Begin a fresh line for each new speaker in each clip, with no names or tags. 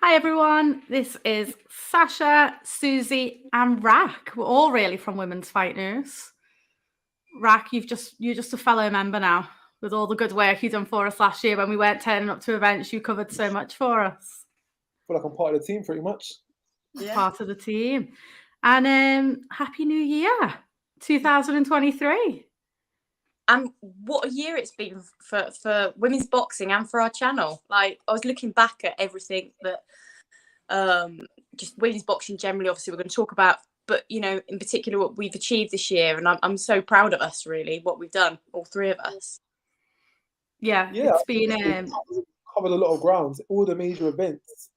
Hi everyone, this is Sasha, Susie and Rack. We're all really from Women's Fight News. Rack, you're just a fellow member now with all the good work you done for us last year when we weren't turning up to events. You covered so much for us.
I feel like I'm part of the team pretty much.
Yeah. Part of the team. And Happy New Year, 2023.
And what a year it's been for women's boxing and for our channel. Like, I was looking back at everything that just women's boxing generally, obviously we're going to talk about, but you know, in particular what we've achieved this year, and I'm so proud of us, really, what we've done, all three of us.
Yeah, it's been
covered a lot of grounds, all the major events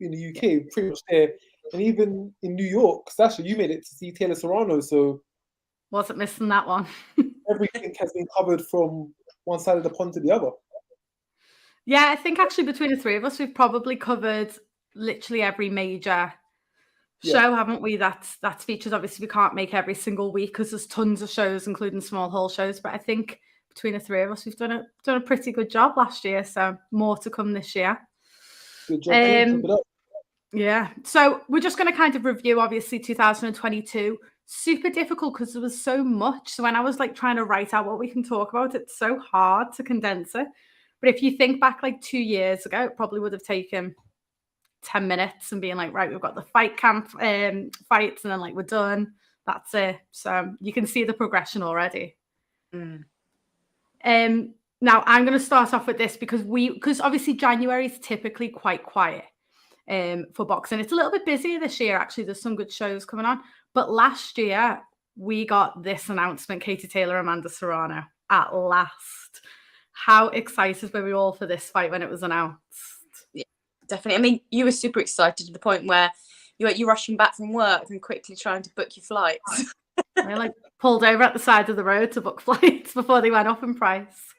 in the UK, pretty much there, and even in New York. Sasha, you made it to see Taylor Serrano, so
wasn't missing that one.
Everything has been covered from one side of the pond to the other.
Yeah, I think actually between the three of us, we've probably covered literally every major show, haven't we? That's featured. Obviously, we can't make every single week because there's tons of shows, including small hall shows. But I think between the three of us, we've done a pretty good job last year. So more to come this year.
Good job.
Yeah. So we're just going to kind of review, obviously, 2022. Super difficult because there was so much. So when I was like trying to write out what we can talk about, it's so hard to condense it. But if you think back like 2 years ago, it probably would have taken 10 minutes and being like, right, we've got the fight camp fights and then like we're done. That's it. So you can see the progression already. Now I'm going to start off with this because obviously January is typically quite quiet for boxing. It's a little bit busier this year. Actually, there's some good shows coming on. But last year, we got this announcement, Katie Taylor, Amanda Serrano, at last. How excited were we all for this fight when it was announced?
Yeah, definitely. I mean, you were super excited to the point where you rushing back from work and quickly trying to book your flights.
I like pulled over at the side of the road to book flights before they went up in price.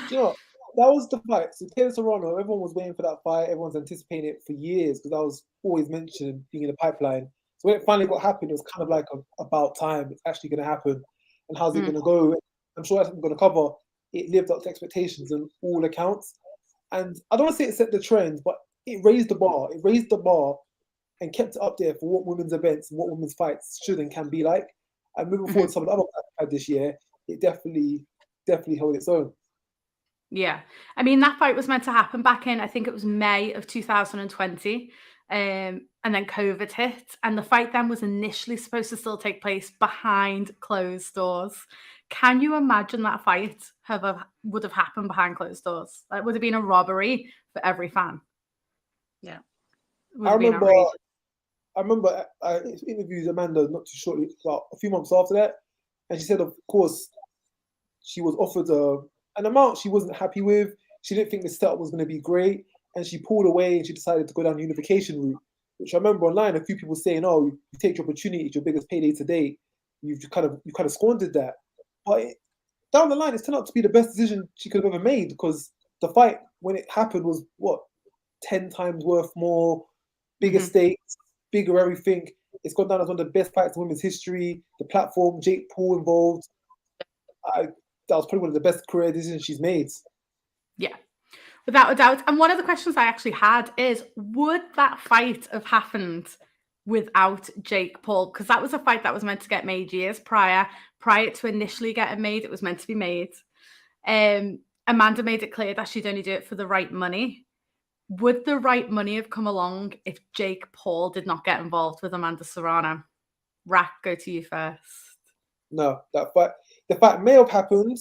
Sure. That was the fight. So Taylor Serrano, everyone was waiting for that fight. Everyone's anticipating it for years because I was always mentioned being in the pipeline. So when it finally got happened, it was kind of like about time. It's actually going to happen. And how's it going to go? I'm sure that's what I'm going to cover. It lived up to expectations on all accounts. And I don't want to say it set the trend, but it raised the bar. It raised the bar and kept it up there for what women's events and what women's fights should and can be like. And moving forward, some of the other fights I had this year, it definitely held its own.
Yeah. I mean, that fight was meant to happen back in, I think it was May of 2020. And then COVID hit. And the fight then was initially supposed to still take place behind closed doors. Can you imagine that fight would have happened behind closed doors? That would have been a robbery for every fan.
Yeah.
I remember I interviewed Amanda not too shortly, about a few months after that. And she said, of course, she was offered an amount she wasn't happy with. She didn't think the setup was going to be great. And she pulled away and she decided to go down the unification route, which I remember online, a few people saying, oh, you take your opportunity, it's your biggest payday to date. You've kind of squandered that. But down the line, it's turned out to be the best decision she could have ever made because the fight, when it happened, was 10 times worth more, bigger stakes, bigger everything. It's gone down as one of the best fights in women's history. The platform, Jake Paul involved. That was probably one of the best career decisions she's made.
Yeah, without a doubt. And one of the questions I actually had is, would that fight have happened without Jake Paul? Because that was a fight that was meant to get made years prior to initially getting made. It was meant to be made. Amanda made it clear that she'd only do it for the right money. Would the right money have come along if Jake Paul did not get involved with Amanda Serrano? Rack, go to you first.
No, the fight may have happened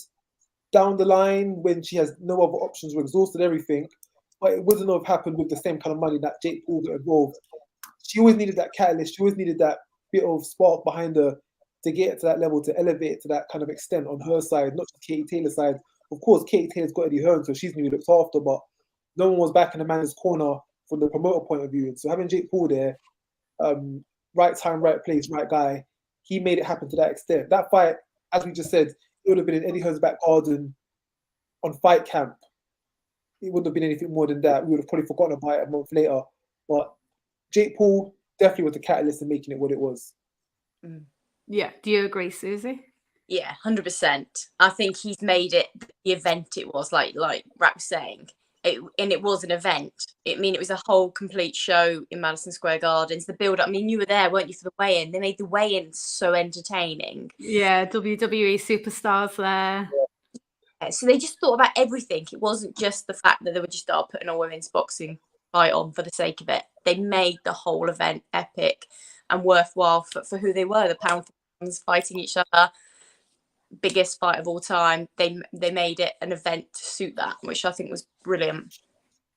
down the line when she has no other options, we're exhausted everything, but it wouldn't have happened with the same kind of money that Jake Paul got involved. She always needed that catalyst. She always needed that bit of spark behind her to get it to that level, to elevate it to that kind of extent on her side, not just Katie Taylor's side. Of course, Katie Taylor's got Eddie Hearn, so she's going to be looked after, but no one was back in Amanda's corner from the promoter point of view. So having Jake Paul there, right time, right place, right guy, he made it happen to that extent. That fight, as we just said, it would have been in Eddie Hearn's back garden on Fight Camp. It wouldn't have been anything more than that. We would have probably forgotten about it a month later. But Jake Paul definitely was the catalyst in making it what it was.
Yeah. Do you agree, Susie?
Yeah, 100%. I think he's made it the event it was, like Rack was saying. it was an event. It was a whole complete show in Madison Square Gardens. The build up. I mean, you were there, weren't you, for the weigh-in? They made the weigh-in so entertaining.
Yeah, WWE superstars there.
So they just thought about everything. It wasn't just the fact that they were just putting a women's boxing fight on for the sake of it. They made the whole event epic and worthwhile for who they were. The pound for pounds fighting each other. Biggest fight of all time. They made it an event to suit that, which I think was brilliant.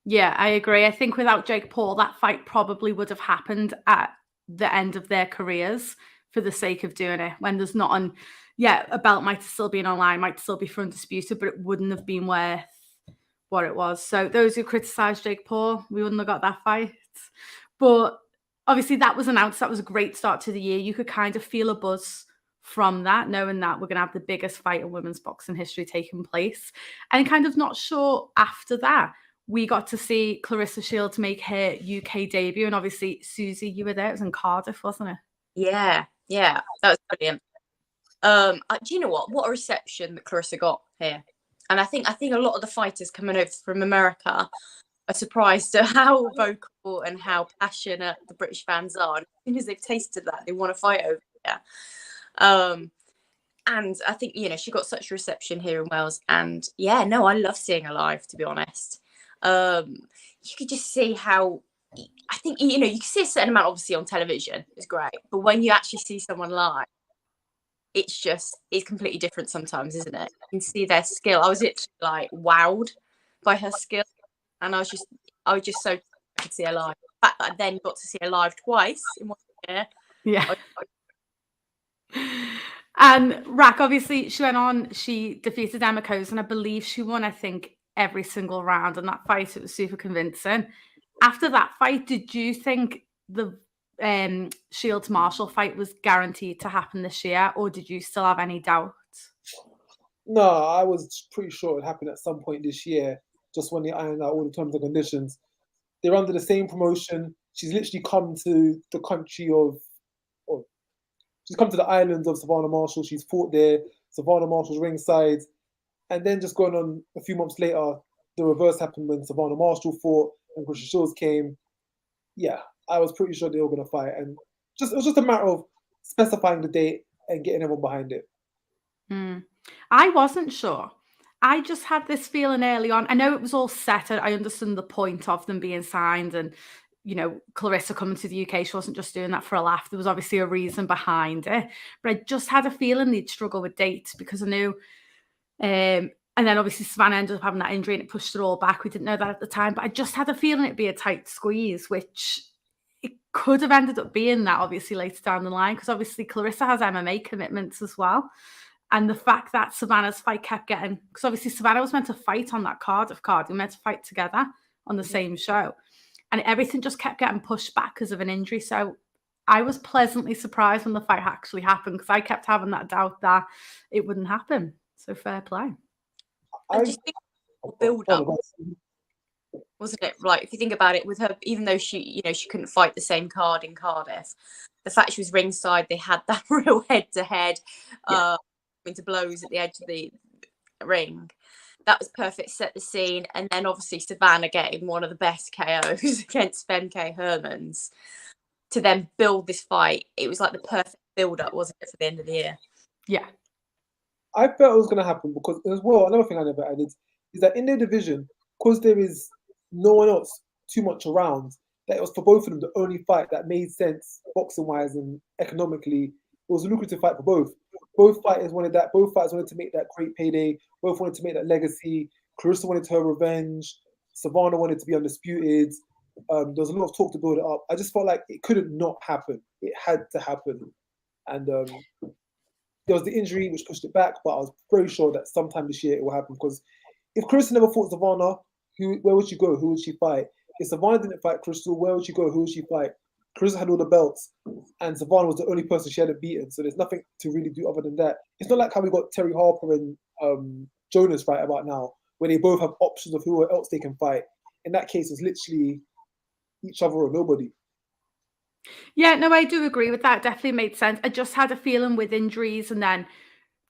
Yeah, I agree. I think without Jake Paul, that fight probably would have happened at the end of their careers for the sake of doing it. When there's not on, a belt might still be online, might still be for Undisputed, but it wouldn't have been worth what it was. So those who criticised Jake Paul, we wouldn't have got that fight. But obviously that was announced. That was a great start to the year. You could kind of feel a buzz from that, knowing that we're going to have the biggest fight in women's boxing history taking place. And kind of not sure after that, we got to see Claressa Shields make her UK debut. And obviously, Susie, you were there. It was in Cardiff, wasn't it?
Yeah, that was brilliant. Do you know what? What a reception that Claressa got here. And I think a lot of the fighters coming over from America are surprised at how vocal and how passionate the British fans are. And as soon as they've tasted that, they want to fight over here. And I think, she got such a reception here in Wales. And I love seeing her live, to be honest. You could just see how, I think, you can see a certain amount obviously on television. It's great. But when you actually see someone live, it's completely different sometimes, isn't it? You can see their skill. I was like wowed by her skill. And I was just so happy to see her live. The fact that I then got to see her live twice in 1 year.
Yeah. And Rack, obviously, she defeated Emma Coase, and I believe she won, every single round in that fight. It was super convincing. After that fight, did you think the Shields Marshall fight was guaranteed to happen this year, or did you still have any doubt?
No, I was pretty sure it would happen at some point this year, just when they ironed out all the terms and conditions. They're under the same promotion. She's literally come to the country she's come to the islands of Savannah Marshall. She's fought there. Savannah Marshall's ringside. And then just going on a few months later, the reverse happened when Savannah Marshall fought and Claressa Shields came. Yeah, I was pretty sure they were going to fight. And it was just a matter of specifying the date and getting everyone behind it.
I wasn't sure. I just had this feeling early on. I know it was all set. I understand the point of them being signed and, Claressa coming to the UK. She wasn't just doing that for a laugh. There was obviously a reason behind it. But I just had a feeling they'd struggle with dates because I knew... and then obviously Savannah ended up having that injury and it pushed it all back. We didn't know that at the time. But I just had a feeling it'd be a tight squeeze, which it could have ended up being that obviously later down the line because obviously Claressa has MMA commitments as well. And the fact that Savannah's fight kept getting... Because obviously Savannah was meant to fight on that Cardiff card. We were meant to fight together on the same show. And everything just kept getting pushed back because of an injury. So I was pleasantly surprised when the fight actually happened because I kept having that doubt that it wouldn't happen. So fair play.
I just think build up, wasn't it? Like if you think about it, with her, even though she couldn't fight the same card in Cardiff, the fact she was ringside, they had that real head-to-head, into blows at the edge of the ring. That was perfect. Set the scene, and then obviously Savannah getting one of the best KOs against Femke Hermans to then build this fight. It was like the perfect build-up, wasn't it, for the end of the year?
Yeah.
I felt it was going to happen because as well, another thing I never added is that in their division, because there is no one else too much around, that it was for both of them the only fight that made sense boxing-wise and economically. It was a lucrative fight for both. Both fighters wanted that. Both fighters wanted to make that great payday. Both wanted to make that legacy. Claressa wanted her revenge. Savannah wanted to be undisputed. There was a lot of talk to build it up. I just felt like it couldn't not happen. It had to happen. And there was the injury which pushed it back, but I was very sure that sometime this year it will happen because if Claressa never fought Savannah, where would she go? Who would she fight? If Savannah didn't fight Claressa, where would she go? Who would she fight? Claressa had all the belts, and Savannah was the only person she hadn't beaten. So there's nothing to really do other than that. It's not like how we got Terri, Harper, and Jonas right about now, where they both have options of who else they can fight. In that case, it's literally each other or nobody.
Yeah, no, I do agree with that. Definitely made sense. I just had a feeling with injuries and then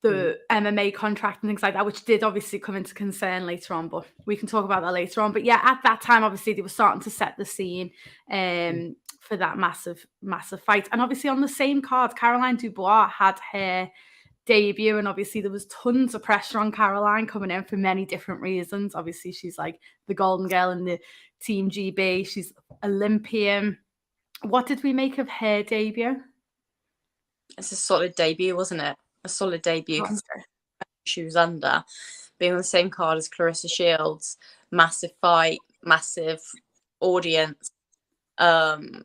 the MMA contract and things like that, which did obviously come into concern later on, but we can talk about that later on. But yeah, at that time, obviously, they were starting to set the scene for that massive fight. And obviously on the same card, Caroline Dubois had her debut, and obviously there was tons of pressure on Caroline coming in for many different reasons. Obviously, she's like the golden girl in the Team GB. She's Olympian. What did we make of her debut?
It's a solid debut, wasn't it? A solid debut.
Oh,
She was under, being on the same card as Claressa Shields, massive fight, massive audience.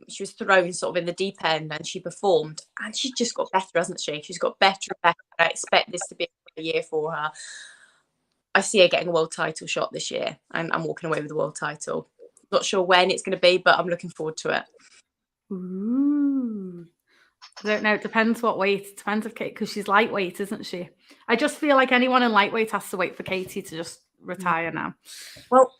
She was thrown sort of in the deep end, and she performed, and she just got better, hasn't she? She's got better and better. I expect this to be a year for her. I see her getting a world title shot this year, and I'm walking away with the world title. Not sure when it's going to be, but I'm looking forward to it.
Ooh. I don't know. It depends what weight. It depends if Kate, because she's lightweight, isn't she? I just feel like anyone in lightweight has to wait for Katie to just retire now.
Well,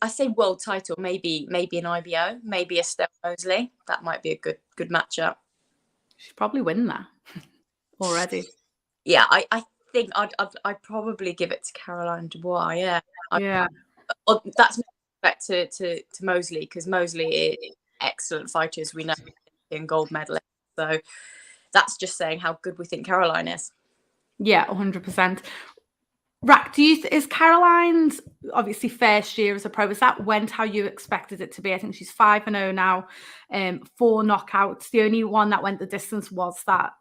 I say world title, maybe an IBO, maybe a Steph Mosley. That might be a good matchup. She'd
probably win that already.
Yeah, I think I'd probably give it to Caroline Dubois. Yeah, that's respect to Mosley, because Mosley is excellent fighter, as we know, and gold medalist. So that's just saying how good we think Caroline is.
Yeah, 100%. Rack, is Caroline's obviously first year as a pro, is that went how you expected it to be? I think she's 5-0 now, 4 knockouts. The only one that went the distance was that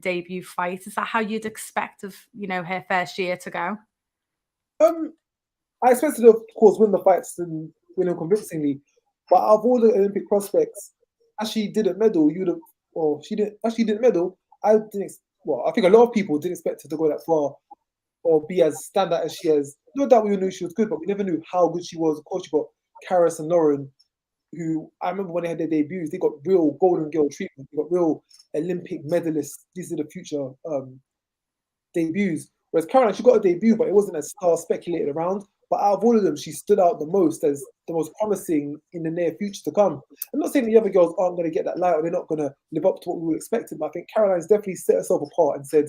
debut fight. Is that how you'd expect of her first year to go?
I expected her, of course, win the fights and win them convincingly. But out of all the Olympic prospects, as she didn't medal, she didn't medal. I think a lot of people didn't expect her to go that far or be as standout as she is. Not that we knew she was good, but we never knew how good she was. Of course, you got Karriss and Lauren, who I remember when they had their debuts, they got real golden girl treatment. They got real Olympic medalists. These are the future debuts. Whereas Caroline, she got a debut, but it wasn't as star speculated around. But out of all of them, she stood out the most as the most promising in the near future to come. I'm not saying the other girls aren't going to get that light or they're not going to live up to what we were expecting, but I think Caroline's definitely set herself apart and said,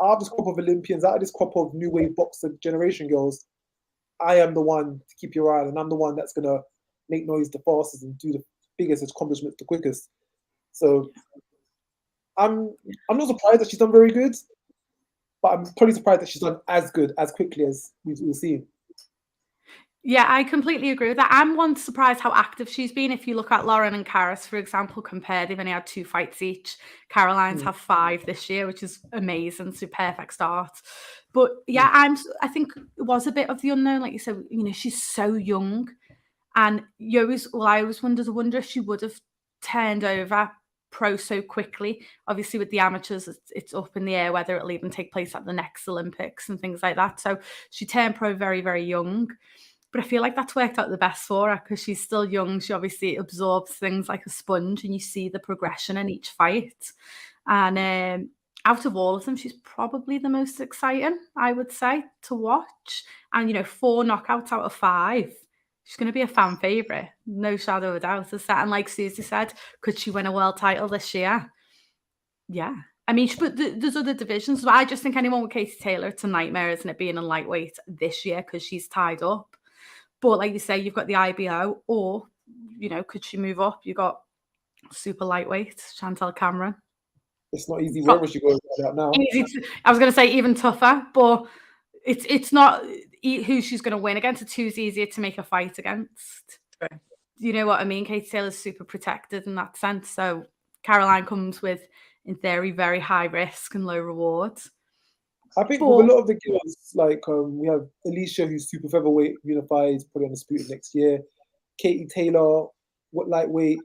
out of this crop of Olympians, out of this crop of new wave boxer generation girls, I am the one to keep your eye on, and I'm the one that's going to make noise the fastest and do the biggest accomplishments the quickest. So I'm not surprised that she's done very good, but I'm probably surprised that she's done as good as quickly as we've seen.
Yeah, I completely agree with that. I'm one surprised how active she's been. If you look at Lauren and Karriss, for example, compared, they've only had 2 fights each. Caroline's have 5 this year, which is amazing. It's a perfect start. But yeah, I think it was a bit of the unknown. Like you said, she's so young. And I always wonder if she would have turned over pro so quickly. Obviously, with the amateurs, it's up in the air whether it'll even take place at the next Olympics and things like that. So she turned pro very, very young. But I feel like that's worked out the best for her because she's still young. She obviously absorbs things like a sponge, and you see the progression in each fight. And out of all of them, she's probably the most exciting, I would say, to watch. And, 4 knockouts out of 5. She's going to be a fan favourite. No shadow of a doubt. And like Susie said, could she win a world title this year? Yeah. I mean, but there's other divisions. But I just think anyone with Katie Taylor, it's a nightmare, isn't it, being in lightweight this year because she's tied up. But like you say, you've got the IBO, or, could she move up? You've got super lightweight, Chantelle Cameron.
It's not easy wherever she goes right now.
I was going to say even tougher, but it's not who she's going to win against. It's who's easier to make a fight against.
Right.
You know what I mean? Katie Taylor's super protected in that sense. So Caroline comes with, in theory, very high risk and low rewards.
I think with a lot of the girls, like we have Alycia, who's super featherweight, unified, probably undisputed next year. Katie Taylor, lightweight,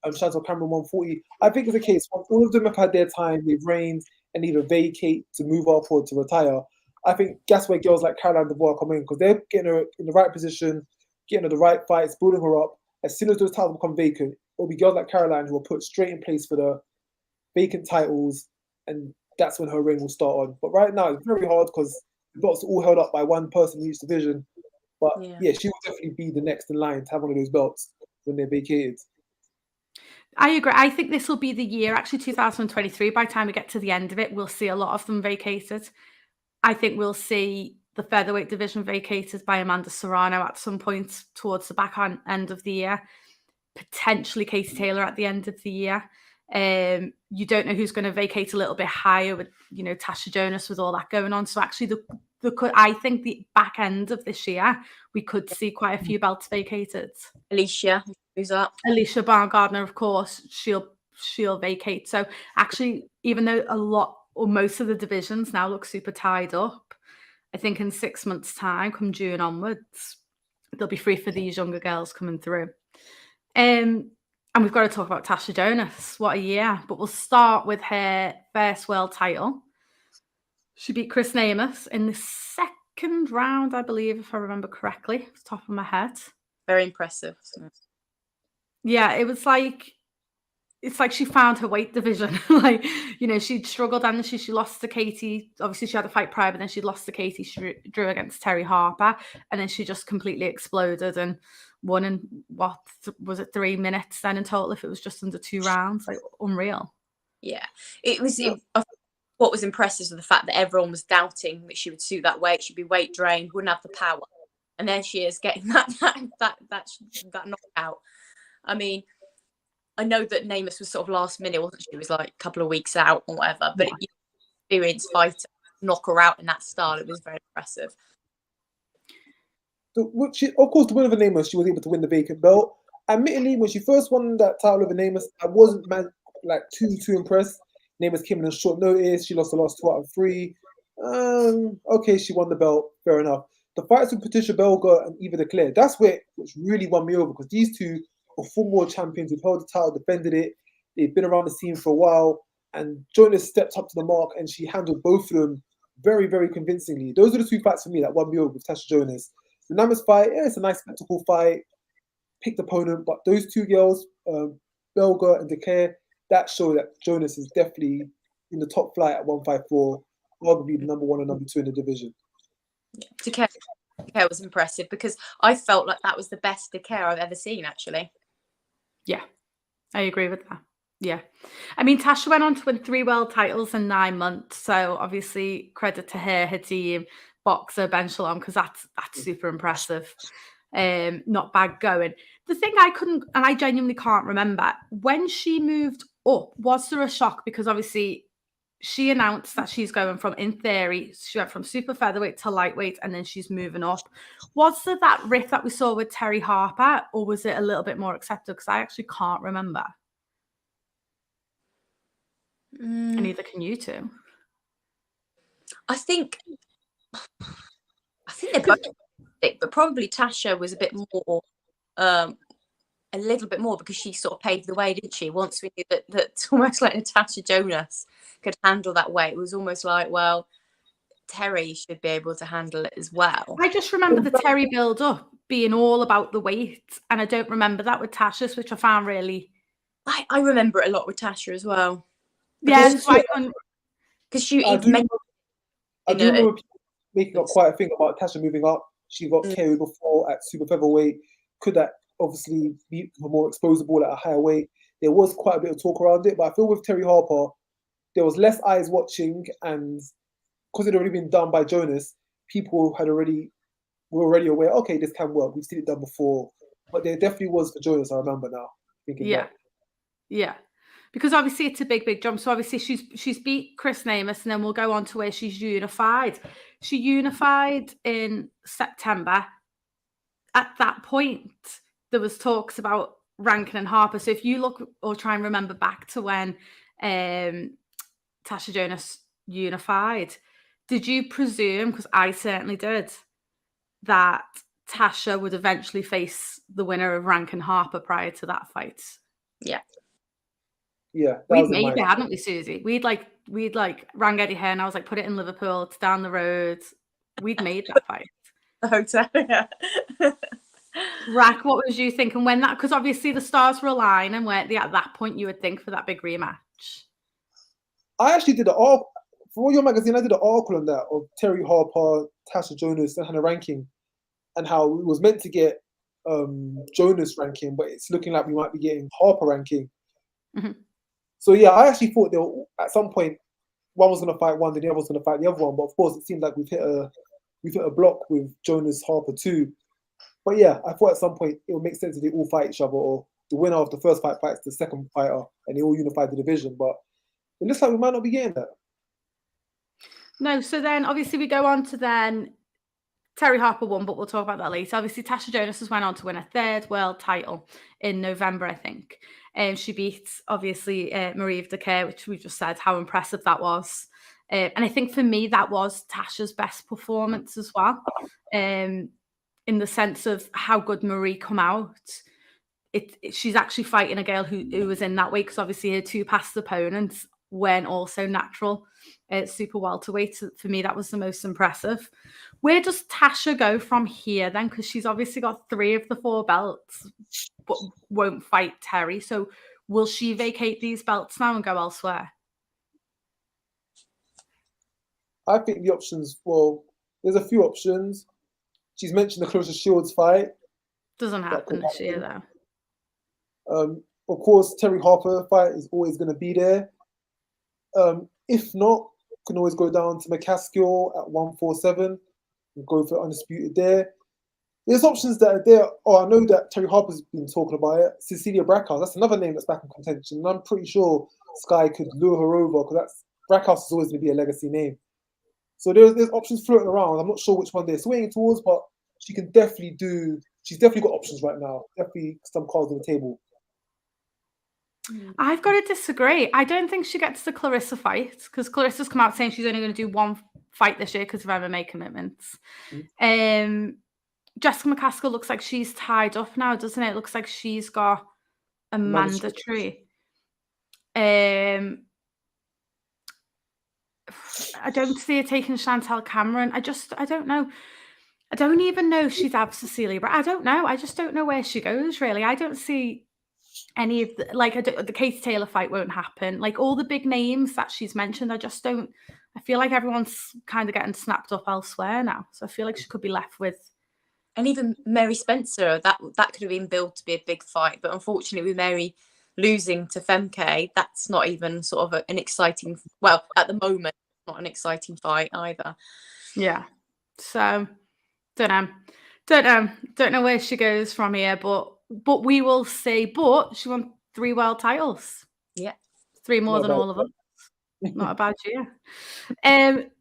Chantelle Cameron, 140. I think it's a case once all of them have had their time, they've reigned and either vacate to move up or to retire. I think that's where girls like Caroline Dubois come in because they're getting her in the right position, getting her the right fights, building her up. As soon as those titles become vacant, it'll be girls like Caroline who will put straight in place for the vacant titles, and that's when her reign will start on. But right now, it's very hard because the belts are all held up by one person in each division. But yeah, she will definitely be the next in line to have one of those belts when they're vacated.
I agree. I think this will be the year, actually 2023, by the time we get to the end of it, we'll see a lot of them vacated. I think we'll see the featherweight division vacated by Amanda Serrano at some point towards the back end of the year. Potentially Katie Taylor at the end of the year. You don't know who's going to vacate a little bit higher with, you know, Tasha Jonas with all that going on. So actually, I think the back end of this year, we could see quite a few belts vacated.
Alycia, who's up?
Alycia Baumgardner, of course, she'll vacate. So actually, even though a lot or most of the divisions now look super tied up, I think in 6 months' time, come June onwards, they'll be free for these younger girls coming through. And we've got to talk about Tasha Jonas. What a year. But we'll start with her first world title. She beat Chris Namus in the second round, I believe, if I remember correctly, off the top of my head.
Very impressive.
Yeah, it's like she found her weight division. Like, you know, she'd struggled and she lost to Katie. Obviously, she had a fight prior, but then she lost to Katie. She drew against Terri Harper, and then she just completely exploded and won in, what was it, 3 minutes then in total, if it was just under 2 rounds. Like, unreal.
Yeah, what was impressive was the fact that everyone was doubting that she would suit that weight. She'd be weight drained, wouldn't have the power, and then she is getting that knockout. I mean, I know that Namus was sort of last minute, wasn't she? It was like a couple of weeks out or whatever, but yeah. Experienced fighter, knock her out in that style, it was very impressive.
So, of course, the winner of Namus, she was able to win the vacant belt. Admittedly, when she first won that title over Namus, I wasn't too impressed. Namus came in on short notice. She lost the last 2 out of 3. Okay, she won the belt. Fair enough. The fights with Patricia Belger and Eva Declaire, that's which really won me over, because these two are full world champions who've held the title, defended it. They've been around the scene for a while. And Jonas stepped up to the mark and she handled both of them very, very convincingly. Those are the 2 fights for me that won me over with Tasha Jonas. The Namus fight, yeah, it's a nice spectacle fight. Picked opponent, but those 2 girls, Belger and Declaire, that show that Jonas is definitely in the top flight at 154, arguably the number 1 and number 2 in the division.
Yeah. Declaire was impressive because I felt like that was the best Declaire I've ever seen, actually.
Yeah, I agree with that. Yeah. I mean, Tasha went on to win 3 world titles in 9 months. So obviously credit to her team, boxer, Ben Shalom, because that's super impressive. Not bad going. The thing I genuinely can't remember, when she moved up, was there a shock? Because obviously she announced that she's going from, in theory, she went from super featherweight to lightweight, and then she's moving up. Was there that rift that we saw with Terri Harper, or was it a little bit more accepted? Because I actually can't remember. And neither can you two.
I think they're both, but probably Tasha was a bit more, a little bit more, because she sort of paved the way, didn't she? Once we knew that almost like Tasha Jonas could handle that weight, it was almost like, well, Terri should be able to handle it as well.
I just remember the Terri build-up being all about the weight, and I don't remember that with Tasha's, which I found really...
I remember it a lot with Tasha as well.
Yeah,
because she...
I do remember making up quite a thing about Tasha moving up. She got carried before at super featherweight. Could that obviously be more exposable at a higher weight? There was quite a bit of talk around it, but I feel with Terri Harper, there was less eyes watching, and because it had already been done by Jonas, people were already aware, okay, this can work. We've seen it done before. But there definitely was for Jonas, I remember now.
Yeah. Because obviously it's a big jump. So obviously she's beat Chris Namus, and then we'll go on to where she's unified. She unified in September. At that point, there was talks about Rankin and Harper. So if you look or try and remember back to when Tasha Jonas unified, did you presume, because I certainly did, that Tasha would eventually face the winner of Rankin Harper prior to that fight?
Yeah.
Yeah,
we'd made it, hadn't we, Susie? We'd rang Eddie Hearn. I was like, put it in Liverpool. It's down the road. We'd made that fight.
The hotel, yeah.
Rack,
what was you thinking when that? Because obviously the stars were aligning, weren't they? At that point, you would think for that big rematch.
I actually did for your magazine. I did an article on that of Terri Harper, Tasha Jonas, and Hannah Rankin, and how it was meant to get Jonas ranking, but it's looking like we might be getting Harper ranking.
Mhm.
So yeah, I actually thought they were, at some point one was going to fight one, then the other was going to fight the other one. But of course, it seems like we've hit a block with Jonas, Harper too. But yeah, I thought at some point it would make sense if they all fight each other, or the winner of the first fight fights the second fighter, and they all unify the division. But it looks like we might not be getting that.
No, so then obviously we go on to then Terri Harper won, but we'll talk about that later. Obviously, Tasha Jonas has went on to win a third world title in November, I think. She beat, obviously, Marie Decare, which we just said how impressive that was. And I think for me, that was Tasha's best performance as well, in the sense of how good Marie come out. She's actually fighting a girl who was in that weight, because obviously her two past opponents weren't also natural super welterweight. For me, that was the most impressive. Where does Tasha go from here then? Because she's obviously got 3 of the 4 belts, but won't fight Terri. So will she vacate these belts now and go elsewhere?
I think the options, well, there's a few options. She's mentioned the Claressa Shields fight.
Doesn't happen this year, though.
Of course, Terri Harper fight is always going to be there. If not, can always go down to McCaskill at 147 and go for undisputed there. There's options that are there. Oh, I know that Terri Harper's been talking about it. Cecilia Brackhouse, that's another name that's back in contention. And I'm pretty sure Skye could lure her over, because Brackhouse is always going to be a legacy name. So there's options floating around. I'm not sure which one they're swinging towards, but she's definitely got options right now. Definitely some cards on the table.
I've got to disagree. I don't think she gets the Claressa fight, because Clarissa's come out saying she's only going to do 1 fight this year because of MMA commitments. Jessica McCaskill looks like she's tied up now, doesn't it? It looks like she's got a mandatory. I don't see her taking Chantelle Cameron. I don't know. I don't even know if she'd have Cecilia, but I don't know. I just don't know where she goes, really. I don't see any of the Katie Taylor fight won't happen. Like, all the big names that she's mentioned, I feel like everyone's kind of getting snapped up elsewhere now. So I feel like she could be left with.
And even Mary Spencer, that could have been built to be a big fight. But unfortunately, with Mary losing to Femke, that's not even sort of an exciting, well, at the moment, not an exciting fight either.
Yeah. So, don't know where she goes from here, but we will see. But she won 3 world titles.
Yeah.
3 more than all of us. Not a bad year.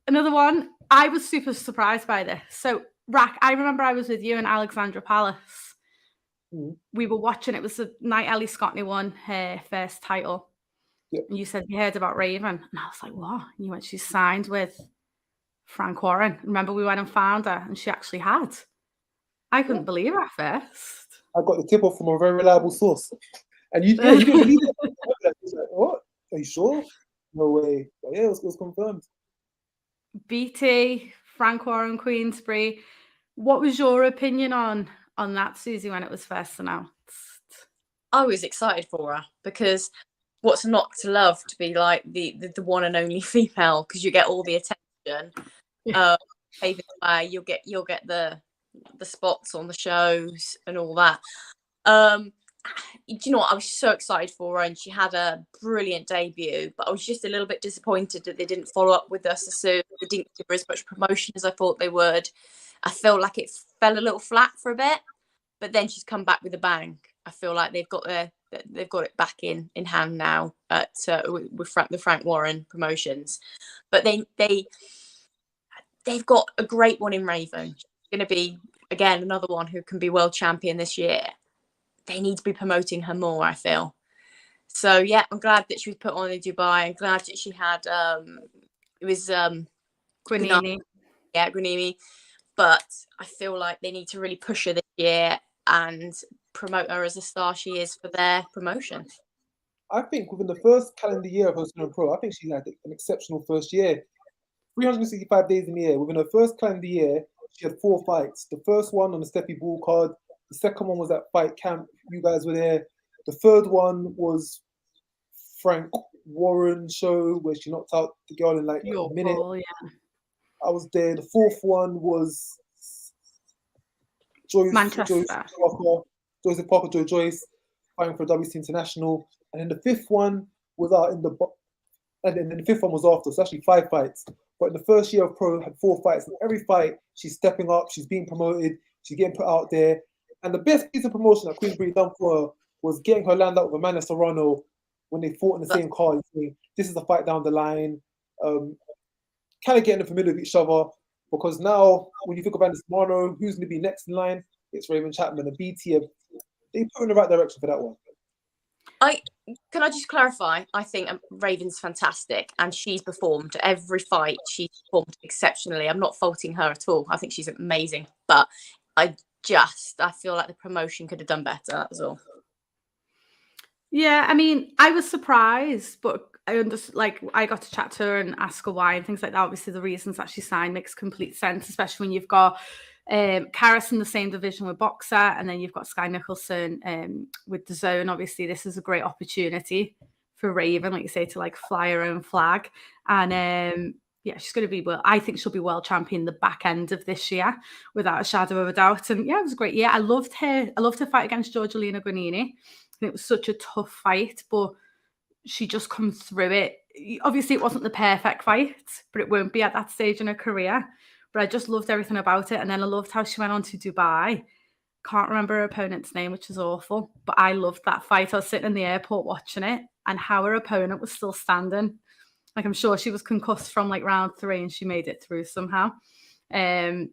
Another one, I was super surprised by this. So, Rack, I remember I was with you and Alexandra Palace. We were watching, it was the night Ellie Scottney won her first title.
Yep.
And you said you heard about Raven. And I was like, what? And you went, she's signed with Francon. Remember, we went and found her, and she actually had. I couldn't believe it at first.
I got the tip off from a very reliable source. And you didn't believe it. I was like, what? Are you sure? No way. But yeah, it was confirmed.
BT, Francon, Queensbury. What was your opinion on that, Susie, when it was first announced?
I was excited for her, because what's not to love to be like the one and only female, because you get all the attention. You'll get the spots on the shows and all that. Do you know what? I was so excited for her, and she had a brilliant debut, but I was just a little bit disappointed that they didn't follow up with us as soon. They didn't give her as much promotion as I thought they would. I feel like it fell a little flat for a bit, but then she's come back with a bang. I feel like they've got it back in hand now at with the Frank Warren promotions. But they've got a great one in Raven. She's going to be, again, another one who can be world champion this year. They need to be promoting her more, I feel. So yeah, I'm glad that she was put on in Dubai. I'm glad that she had it was
Granini.
Yeah, Granini. But I feel like they need to really push her this year and promote her as a star she is for their promotion.
I think within the first calendar year of her turning pro, I think she had an exceptional first year. 365 days in the year. Within her first calendar year, she had 4 fights. The first one on the Steffi Ball card. The second one was at Fight Camp. You guys were there. The third one was Frank Warren show, where she knocked out the girl in like a minute.
Yeah.
I was there. The fourth one was Joyce
Manchester.
Parker, Joyce. fighting for a WC International. And then the fifth one was out in the and then the fifth one was after. So actually 5 fights. But in the first year of pro, had 4 fights. And every fight, she's stepping up. She's being promoted. She's getting put out there. And the best piece of promotion that Queensbury done for her was getting her land out with Amanda Serrano when they fought in the same card. This is a fight down the line. Kind of getting familiar with each other. Because now, when you think about this tomorrow, who's going to be next in line? It's Raven Chapman. And BT, they put in the right direction for that one.
Can I just clarify? I think Raven's fantastic, and she's performed every fight. She's performed exceptionally. I'm not faulting her at all. I think she's amazing, but I feel like the promotion could have done better. That was all.
Yeah, I mean, I was surprised, but I understood. Like, I got to chat to her and ask her why and things like that. Obviously, the reasons that she signed makes complete sense, especially when you've got Karriss in the same division with Boxer, and then you've got Skye Nicolson with DAZN. Obviously, this is a great opportunity for Raven, like you say, to like fly her own flag. And yeah, she's going to be I think she'll be world champion the back end of this year, without a shadow of a doubt. And yeah, it was a great year. I loved her fight against Georgelina Guanini. And it was such a tough fight, but she just comes through it. Obviously, it wasn't the perfect fight, but it won't be at that stage in her career. But I just loved everything about it. And then I loved how she went on to Dubois. Can't remember her opponent's name, which is awful. But I loved that fight. I was sitting in the airport watching it, and how her opponent was still standing. Like, I'm sure she was concussed from like round 3 and she made it through somehow. But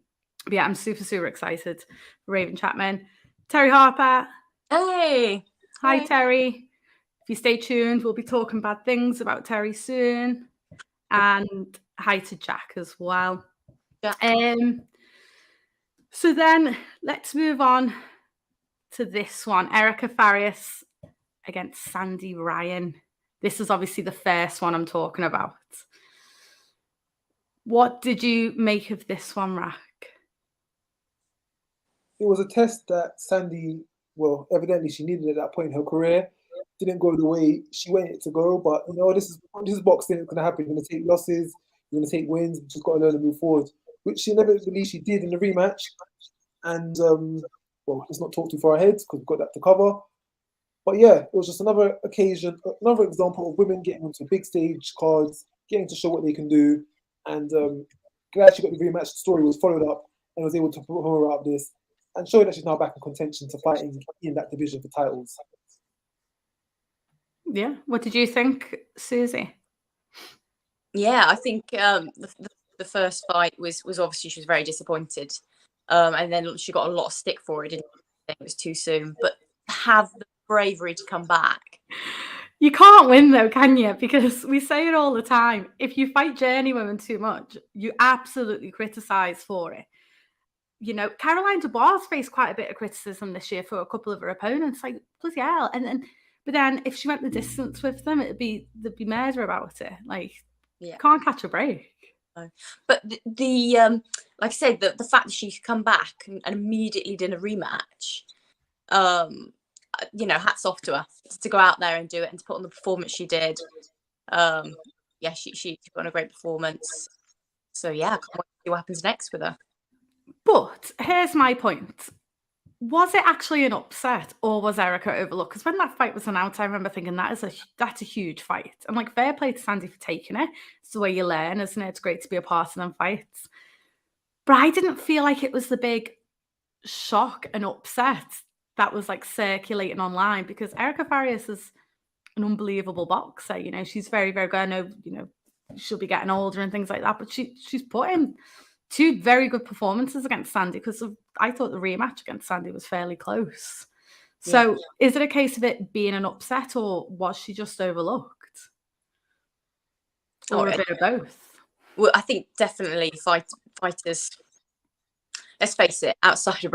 yeah, I'm super, super excited for Raven Chapman. Terri Harper.
Hey.
Hi, Terri. If you stay tuned, we'll be talking bad things about Terri soon. And hi to Jack as well.
Yeah.
So then let's move on to this one. Erica Farias against Sandy Ryan. This is obviously the first one I'm talking about. What did you make of this one, Rack?
It was a test that Sandy, well, evidently she needed at that point in her career. Didn't go the way she wanted it to go, but you know, this is boxing. It's going to happen. You're going to take losses. You're going to take wins. You just got to learn to move forward, which she never believed she did in the rematch. And well, let's not talk too far ahead because we've got that to cover. But yeah, it was just another occasion, another example of women getting onto big stage cards, getting to show what they can do. And glad she got the rematch. The story was followed up and was able to put her out this and show that she's now back in contention to fighting in that division for titles.
Yeah. What did you think, Susie?
Yeah, I think the first fight was obviously she was very disappointed. And then she got a lot of stick for it. Didn't think it was too soon, but have the bravery to come back.
You can't win though, can you? Because we say it all the time. If you fight journey women too much, you absolutely criticise for it. You know, Caroline Dubois faced quite a bit of criticism this year for a couple of her opponents. Like, bloody hell. But then if she went the distance with them, they'd be murder about it. Like, yeah. You can't catch a break.
No. But the like I said, the fact that she could come back and immediately did a rematch, you know, hats off to her to go out there and do it and to put on the performance she did. Yeah, she put on a great performance. So yeah, I can't wait to see what happens next with her.
But here's my point. Was it actually an upset or was Erica overlooked? Because when that fight was announced, I remember thinking that's a huge fight. And like, fair play to Sandy for taking it. It's the way you learn, isn't it? It's great to be a part of them fights. But I didn't feel like it was the big shock and upset that was like circulating online, because Erica Farias is an unbelievable boxer. You know, she's very, very good. I know, you know, she'll be getting older and things like that, but she's put in 2 very good performances against Sandy, because I thought the rematch against Sandy was fairly close. So Is it a case of it being an upset, or was she just overlooked? Or a bit of both?
Well, I think definitely fighters, let's face it, outside of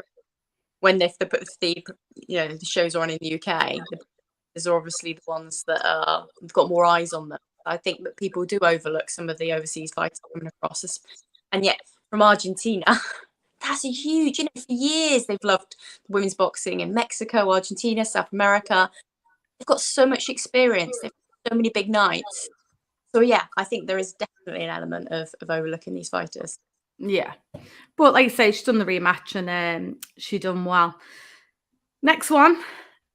when they put the shows are on in the UK, there's obviously the ones that have got more eyes on them. I think that people do overlook some of the overseas fighters coming across, and yet from Argentina, that's a huge, you know, for years they've loved women's boxing in Mexico, Argentina, South America. They've got so much experience. They've got so many big nights. So yeah, I think there is definitely an element of overlooking these fighters. Yeah.
But like I say, she's done the rematch and she done well. Next one,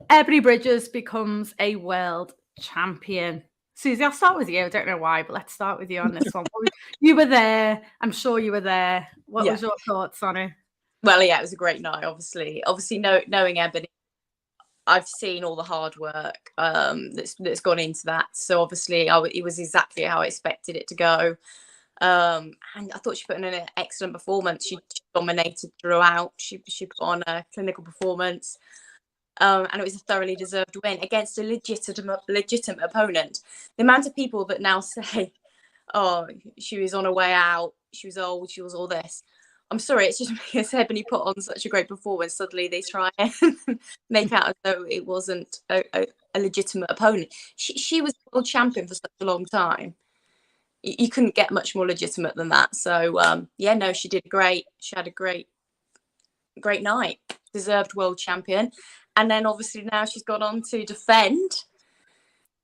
Ebanie Bridges becomes a world champion. Susie, I'll start with you. I don't know why, but let's start with you on this one. You were there. I'm sure you were there. What was your thoughts on it?
Well, yeah, it was a great night, obviously. Knowing Ebanie, I've seen all the hard work that's gone into that. So obviously, it was exactly how I expected it to go. And I thought she put in an excellent performance. She dominated throughout. She put on a clinical performance. And it was a thoroughly deserved win against a legitimate opponent. The amount of people that now say, oh, she was on her way out, she was old, she was all this. I'm sorry, it's just because Ebanie put on such a great performance. Suddenly they try and make out as though it wasn't a legitimate opponent. She was world champion for such a long time. You couldn't get much more legitimate than that. So, she did great. She had a great night. Deserved world champion. And then obviously now she's gone on to defend.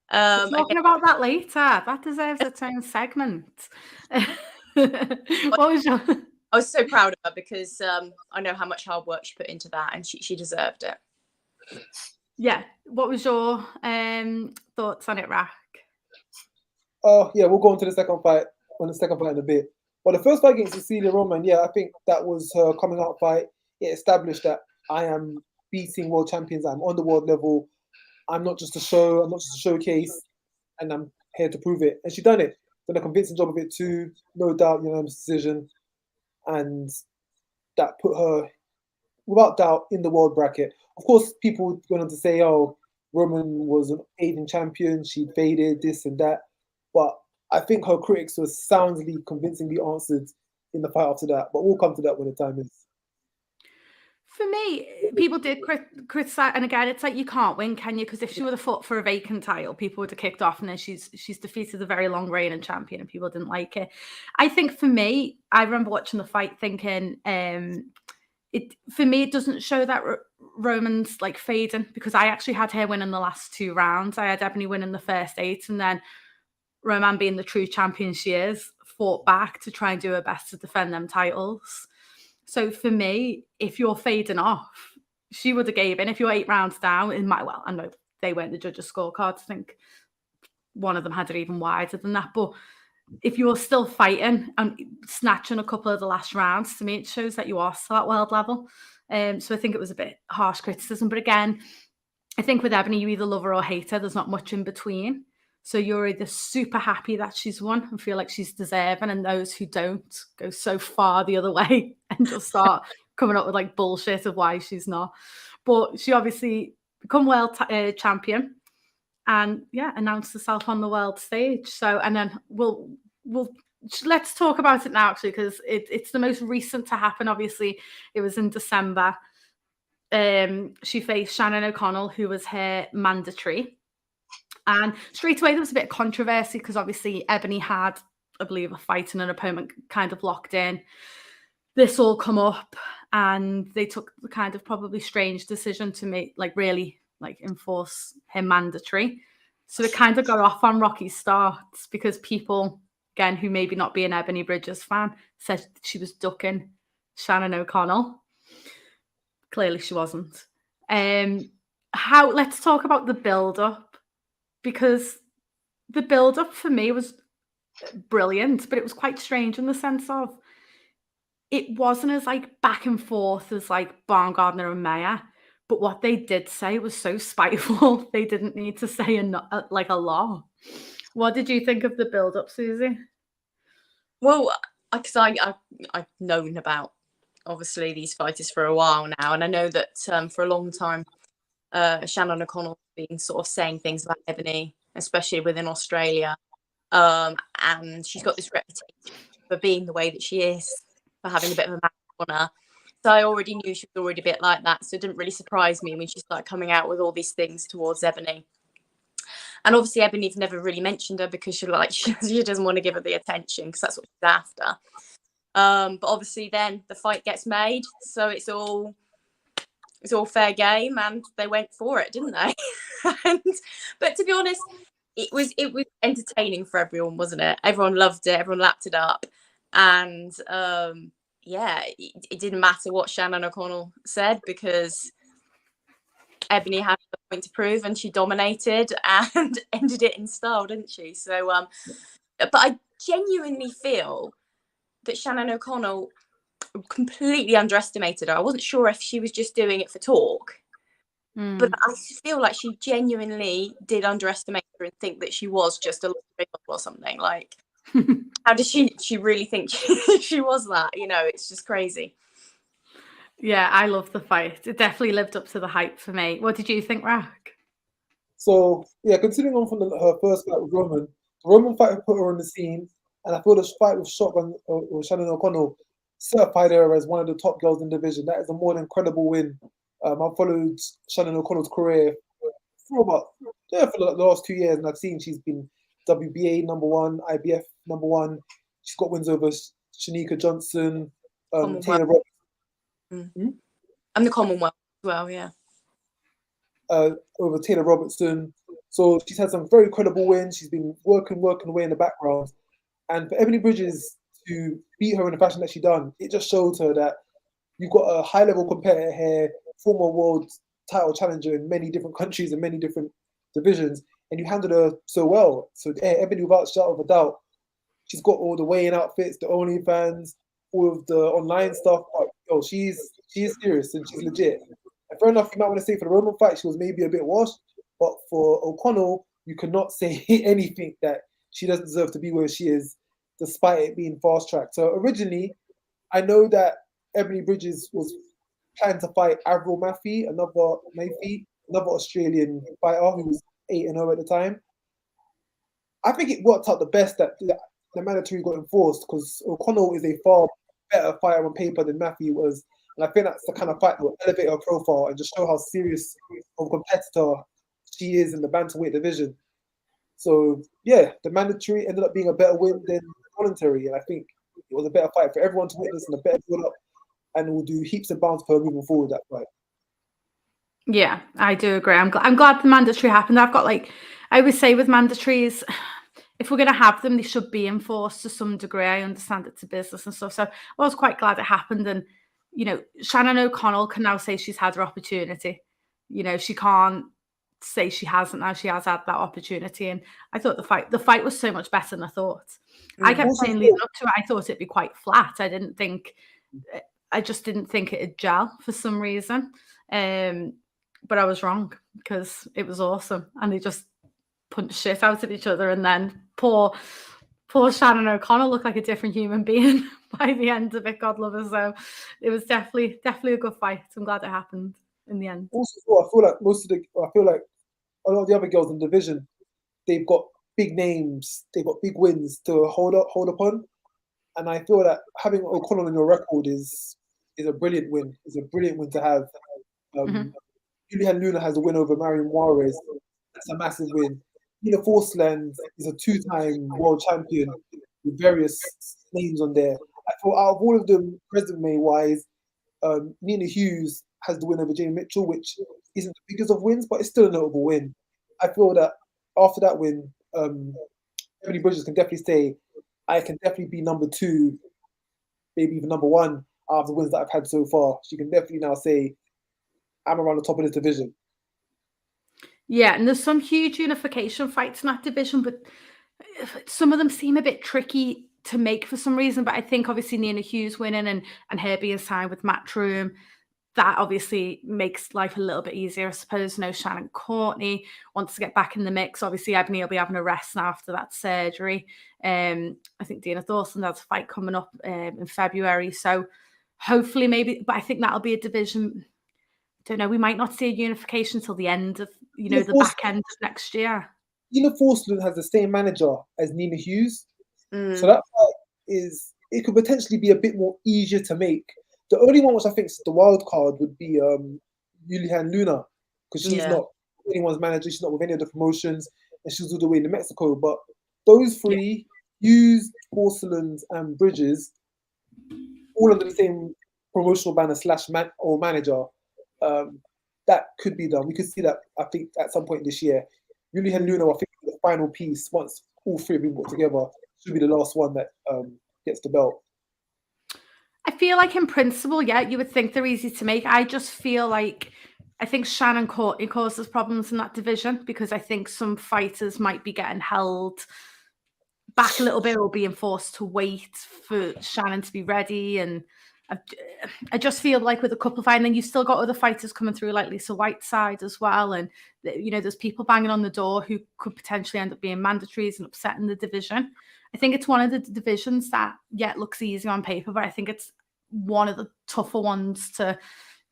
Talking about that later. That deserves its own segment. What was your...
I was so proud of her because I know how much hard work she put into that, and she deserved it.
Yeah. What was your thoughts on it, Rack?
Oh, yeah, we'll go on to the second fight in a bit. Well, the first fight against Cecilia Roman, I think that was her coming out fight. It established that I am beating world champions. I'm on the world level. I'm not just a show. I'm not just a showcase, and I'm here to prove it. And she done it. Done a convincing job of it too. No doubt, decision. And that put her, without doubt, in the world bracket. Of course, people went on to say, oh, Roman was an Asian champion. She faded, this and that. But I think her critics were soundly, convincingly answered in the fight after that. But we'll come to that when the time is.
For me, people did criticize, and again, it's like you can't win, can you? Because if she would have fought for a vacant title, people would have kicked off, and then she's defeated a very long reigning champion, and people didn't like it. I think for me, I remember watching the fight thinking, it doesn't show that Roman's like fading, because I actually had her win in the last 2 rounds. I had Ebanie win in the first 8, and then Roman, being the true champion she is, fought back to try and do her best to defend them titles. So for me, if you're fading off, she would have gave in. If you're 8 rounds down, I know they weren't the judges' scorecards. I think one of them had it even wider than that. But if you're still fighting and snatching a couple of the last rounds, to me, it shows that you are still at world level. So I think it was a bit harsh criticism. But again, I think with Ebanie, you either love her or hate her. There's not much in between. So you're either super happy that she's won and feel like she's deserving, and those who don't go so far the other way and just start coming up with like bullshit of why she's not. But she obviously become world champion, and announced herself on the world stage. So, and then let's talk about it now, actually, because it's the most recent to happen. Obviously, it was in December. She faced Shannon O'Connell, who was her mandatory. And straight away, there was a bit of controversy because obviously Ebanie had, I believe, a fight and an opponent kind of locked in. This all come up, and they took the kind of probably strange decision to make, really enforce him mandatory. So it kind of got off on rocky starts because people, again, who maybe not be an Ebanie Bridges fan, said she was ducking Shannon O'Connell. Clearly she wasn't. Let's talk about the build-up. Because the build-up for me was brilliant, but it was quite strange in the sense of it wasn't as back and forth as Baumgardner and Meyer. But what they did say was so spiteful, they didn't need to say a lot. What did you think of the build-up, Susie?
Well, because I've known about, obviously, these fighters for a while now, and I know that for a long time, Shannon O'Connell has been sort of saying things about Ebanie, especially within Australia. And she's got this reputation for being the way that she is, for having a bit of a mouth on her. So I already knew she was already a bit like that. So it didn't really surprise me when she started coming out with all these things towards Ebanie. And obviously Ebanie's never really mentioned her because she doesn't want to give her the attention because that's what she's after. But obviously then the fight gets made. So it's all fair game, and they went for it, didn't they? But to be honest, it was entertaining for everyone, wasn't it? Everyone loved it. Everyone lapped it up, and it didn't matter what Shannon O'Connell said because Ebanie had a point to prove, and she dominated and ended it in style, didn't she? So, but I genuinely feel that Shannon O'Connell completely underestimated her. I wasn't sure if she was just doing it for talk, but I feel like she genuinely did underestimate her and think that she was just a little or something. Like, how did she really think she was that? You know, it's just crazy.
Yeah, I love the fight. It definitely lived up to the hype for me. What did you think, Rack?
So yeah, continuing on from her first fight with Roman, the Roman fight put her on the scene, and I feel the fight with Shotgun or Shannon O'Connell certified her as one of the top girls in the division. That is a more than credible win. I've followed Shannon O'Connell's career for the last 2 years, and I've seen she's been WBA #1, IBF #1. She's got wins over Shanika Johnson, Taylor Roberts.
And the Commonwealth as well, yeah.
Over Taylor Robertson. So she's had some very credible wins. She's been working away in the background. And for Ebanie Bridges to beat her in the fashion that she done, it just shows her that you've got a high-level competitor here, former world title challenger in many different countries and many different divisions, and you handled her so well. So Ebanie, without a shadow of a doubt, she's got all the weighing outfits, the OnlyFans, all of the online stuff. But, she's serious and she's legit. And fair enough, you might want to say for the Roman fight, she was maybe a bit washed, but for O'Connell, you cannot say anything that she doesn't deserve to be where she is, despite it being fast-tracked. So originally, I know that Ebanie Bridges was planning to fight Avril Maffey, another Australian fighter who was 8-0 at the time. I think it worked out the best that the mandatory got enforced, because O'Connell is a far better fighter on paper than Maffey was. And I think that's the kind of fight that will elevate her profile and just show how serious of a competitor she is in the bantamweight division. So, yeah, the mandatory ended up being a better win than voluntary. And I think it was a better fight for everyone to witness and a better build-up. And we'll do heaps of bounds for her moving forward, that fight.
Yeah, I do agree. I'm glad the mandatory happened. I always say with mandatories, if we're going to have them, they should be enforced to some degree. I understand it's a business and stuff. So I was quite glad it happened. And, Shannon O'Connell can now say she's had her opportunity. She can't say she hasn't now. She has had that opportunity. And I thought the fight was so much better than I thought. I kept saying leading up to it, I thought it'd be quite flat. I just didn't think it'd gel for some reason. But I was wrong, because it was awesome. And they just punched shit out of each other. And then poor Shannon O'Connell looked like a different human being by the end of it, God love her. So it was definitely a good fight. I'm glad it happened in the end.
Also, I feel like a lot of the other girls in the division, they've got big names, they've got big wins to hold upon. And I feel that having O'Connell on your record is a brilliant win. It's a brilliant win to have. Julian Luna has a win over Marion Juarez. That's a massive win. Nina Forsland is a 2-time world champion with various names on there. I thought out of all of them, resume-wise, Nina Hughes has the win over Jamie Mitchell, which isn't the biggest of wins, but it's still a notable win. I feel that after that win, Ebanie Bridges can definitely say, I can definitely be #2, maybe even #1 out of the wins that I've had so far. She can definitely now say, I'm around the top of this division.
Yeah, and there's some huge unification fights in that division, but some of them seem a bit tricky to make for some reason. But I think obviously Nina Hughes winning and her being signed with Matchroom, that obviously makes life a little bit easier, I suppose. Shannon Courtney wants to get back in the mix. Obviously, Ebanie will be having a rest now after that surgery. I think Dina Thorson has a fight coming up in February. So hopefully but I think that'll be a division. Don't know, we might not see a unification till the end of, the back end of next year.
Nina Forsland has the same manager as Nina Hughes. So that fight it could potentially be a bit more easier to make. The only one which I think is the wild card would be Julian Luna, because she's not anyone's manager, she's not with any of the promotions, and she's all the way in Mexico. But those three, Hughes, Forsland, and Bridges, all under the same promotional banner / manager, that could be done. We could see that, I think, at some point this year. Julian Luna, I think, the final piece, once all three have been put together, should be the last one that gets the belt.
I feel like in principle, you would think they're easy to make. I just feel like I think Shannon Courtney causes problems in that division because I think some fighters might be getting held back a little bit or being forced to wait for Shannon to be ready. And I just feel like with a couple of fights, and then you've still got other fighters coming through like Lisa Whiteside as well. And, you know, there's people banging on the door who could potentially end up being mandatories and upsetting the division. I think it's one of the divisions that, yeah, it looks easy on paper, but I think it's one of the tougher ones to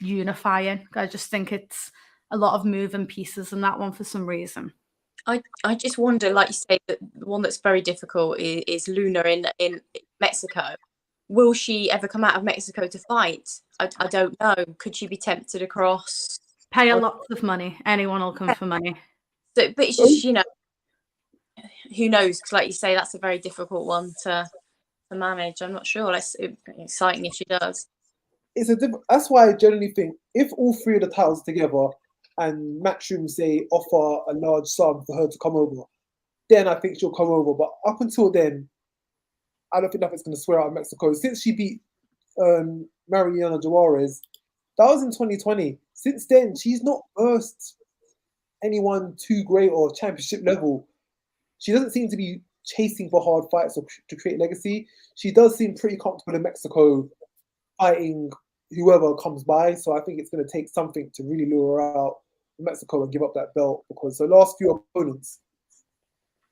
unify in. I just think it's a lot of moving pieces in that one for some reason.
I just wonder, like you say, that the one that's very difficult is Luna in Mexico. Will she ever come out of Mexico to fight? I don't know. Could she be tempted across?
Pay a lot of money. Anyone will come for money.
So, but it's just, you know, who knows? Because like you say, that's a very difficult one to manage. I'm not sure. It's exciting if she does.
That's why I generally think if all three of the titles together and Matchroom say offer a large sum for her to come over, then I think she'll come over. But up until then, I don't think nothing's going to swear out of Mexico. Since she beat Mariana Juarez, that was in 2020. Since then, she's not versed anyone too great or championship level. She doesn't seem to be chasing for hard fights or to create legacy. She does seem pretty comfortable in Mexico, fighting whoever comes by. So I think it's going to take something to really lure her out in Mexico and give up that belt, because the last few opponents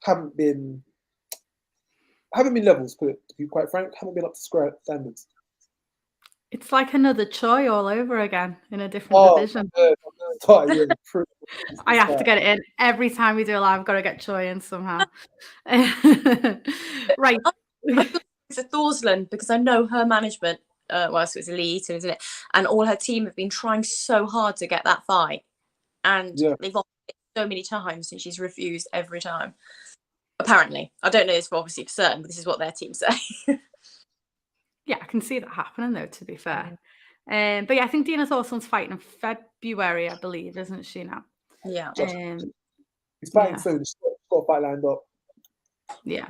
haven't been levels, to be quite frank, haven't been up to standards.
It's like another Choi all over again in a different division. I have to get it in. Every time we do a live, I've got to get Choi in somehow. Right.
It's a Thorsland, because I know her management, so it's Elite, isn't it? And all her team have been trying so hard to get that fight. And they've offered it so many times and she's refused every time. Apparently. I don't know this obviously for certain, but this is what their team say.
Yeah, I can see that happening though, to be fair. But yeah, I think Dina Thorsland's fighting in February, I believe, isn't she now?
Yeah.
He's fighting soon. She's got a fight lined up.
Yeah.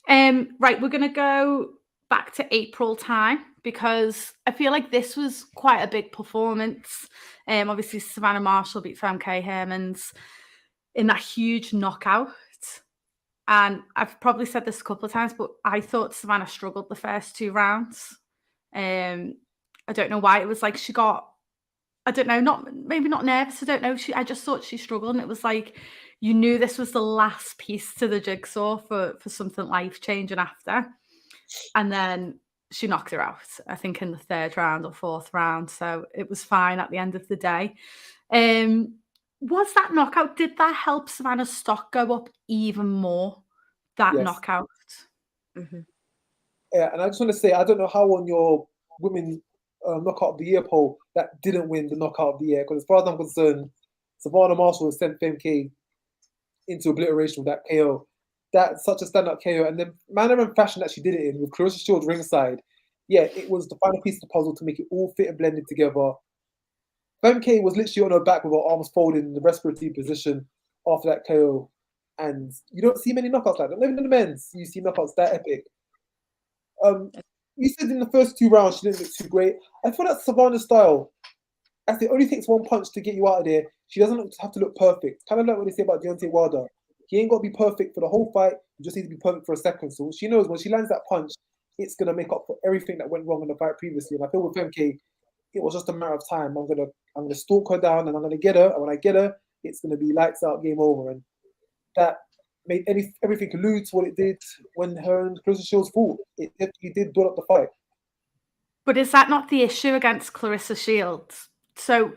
Right, we're going to go back to April time, because I feel like this was quite a big performance. Obviously, Savannah Marshall beat Femke Hermans in that huge knockout. And I've probably said this a couple of times, but I thought Savannah struggled the first 2 rounds. I don't know why. It was like she got, I don't know, maybe not nervous. I don't know. I just thought she struggled. And it was like, you knew this was the last piece to the jigsaw for something life-changing after. And then she knocked her out, I think, in the 3rd round or 4th round. So it was fine at the end of the day. Was that knockout, did that help Savannah's stock go up even more, that knockout?
Mm-hmm.
Yeah, and I just want to say, I don't know how on your women knockout of the year poll that didn't win the knockout of the year, because as far as I'm concerned, Savannah Marshall sent Femke into obliteration with that KO. That's such a standout KO, and the manner and fashion that she did it in, with Claressa Shields ringside, yeah, it was the final piece of the puzzle to make it all fit and blended together. Femke was literally on her back with her arms folded in the respiratory position after that KO. And you don't see many knockouts like that. Not even in the men's, you see knockouts that epic. You said in the first 2 rounds she didn't look too great. I feel that Savannah's style, as it only takes 1 punch to get you out of there, she doesn't have to look perfect. Kind of like what they say about Deontay Wilder. He ain't got to be perfect for the whole fight. You just need to be perfect for a second. So she knows when she lands that punch, it's going to make up for everything that went wrong in the fight previously. And I feel with Femke, it was just a matter of time. I'm gonna stalk her down and I'm gonna get her. And when I get her, it's gonna be lights out, game over. And that made everything allude to what it did when her and Claressa Shields fought. It did build up the fight.
But is that not the issue against Claressa Shields? So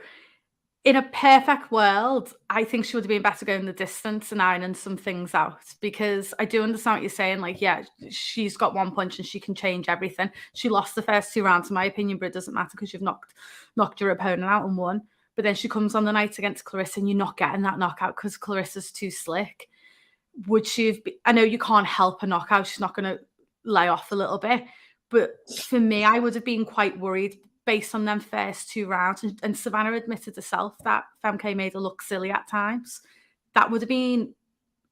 in a perfect world, I think she would have been better going the distance and ironing some things out, because I do understand what you're saying. Like, yeah, she's got 1 punch and she can change everything. She lost the first 2 rounds, in my opinion, but it doesn't matter because you've knocked your opponent out and won. But then she comes on the night against Claressa and you're not getting that knockout because Clarissa's too slick. Would she have I know you can't help a knockout. She's not going to lay off a little bit. But for me, I would have been quite worried based on them first 2 rounds. And Savannah admitted herself that Femke made her look silly at times. That would have been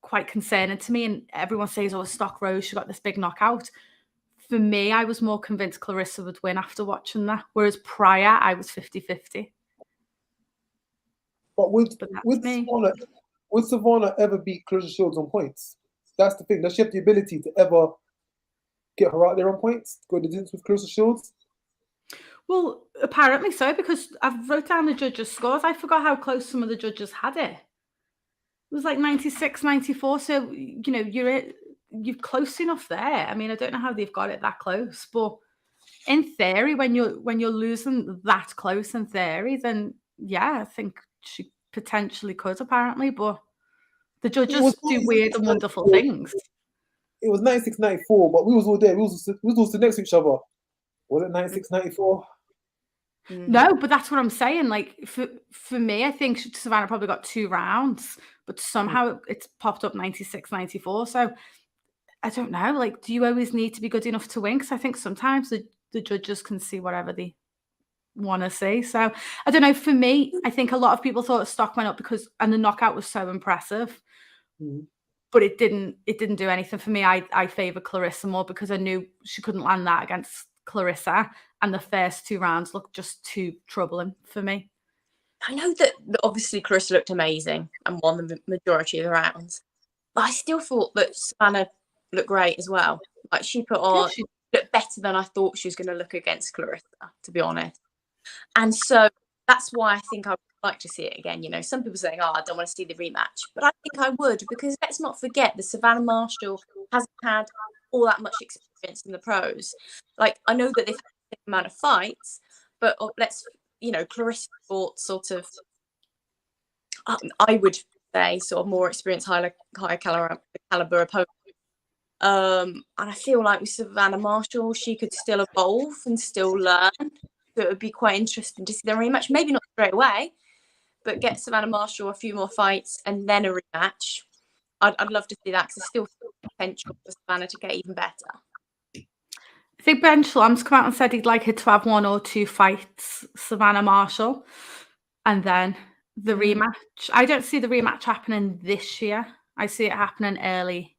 quite concerning to me. And everyone says, oh, Stock Rose, she got this big knockout. For me, I was more convinced Claressa would win after watching that. Whereas prior, I was 50-50.
But would
that's me.
Savannah ever beat Claressa Shields on points? That's the thing. Does she have the ability to ever get her out there on points? Go the distance with Claressa Shields?
Well, apparently so, because I've wrote down the judges' scores. I forgot how close some of the judges had it. It was like 96, 94. So, you're close enough there. I mean, I don't know how they've got it that close, but in theory, when you're losing that close in theory, then yeah, I think she potentially could, apparently. But the judges do weird and wonderful things.
It was 96, 94, but we was all there. We was all stood next to each other. Was it 96, 94?
No, but that's what I'm saying. Like, for me, I think Savannah probably got 2 rounds, but somehow it's popped up 96, 94. So I don't know. Like, do you always need to be good enough to win? Because I think sometimes the judges can see whatever they want to see. So I don't know. For me, I think a lot of people thought the stock went up and the knockout was so impressive. But it didn't do anything for me. I favour Claressa more because I knew she couldn't land that against Claressa, and the first 2 rounds looked just too troubling for me.
I know that obviously Karriss looked amazing and won the majority of the rounds, but I still thought that Savannah looked great as well. Like, she put on, she looked better than I thought she was going to look against Claressa, to be honest. And so that's why I think I would like to see it again. Some people saying, I don't want to see the rematch, but I think I would, because let's not forget that Savannah Marshall hasn't had all that much experience in the pros. Like, I know that they've had the same amount of fights, but Claressa fought sort of, I would say, sort of more experienced, higher caliber opponent. And I feel like with Savannah Marshall, she could still evolve and still learn. So it would be quite interesting to see the rematch. Maybe not straight away, but get Savannah Marshall a few more fights and then a rematch. I'd love to see that, because there's still potential for Savannah to get even better.
I think Ben Shalom's come out and said he'd like her to have 1 or 2 fights, Savannah Marshall, and then the rematch. I don't see the rematch happening this year. I see it happening early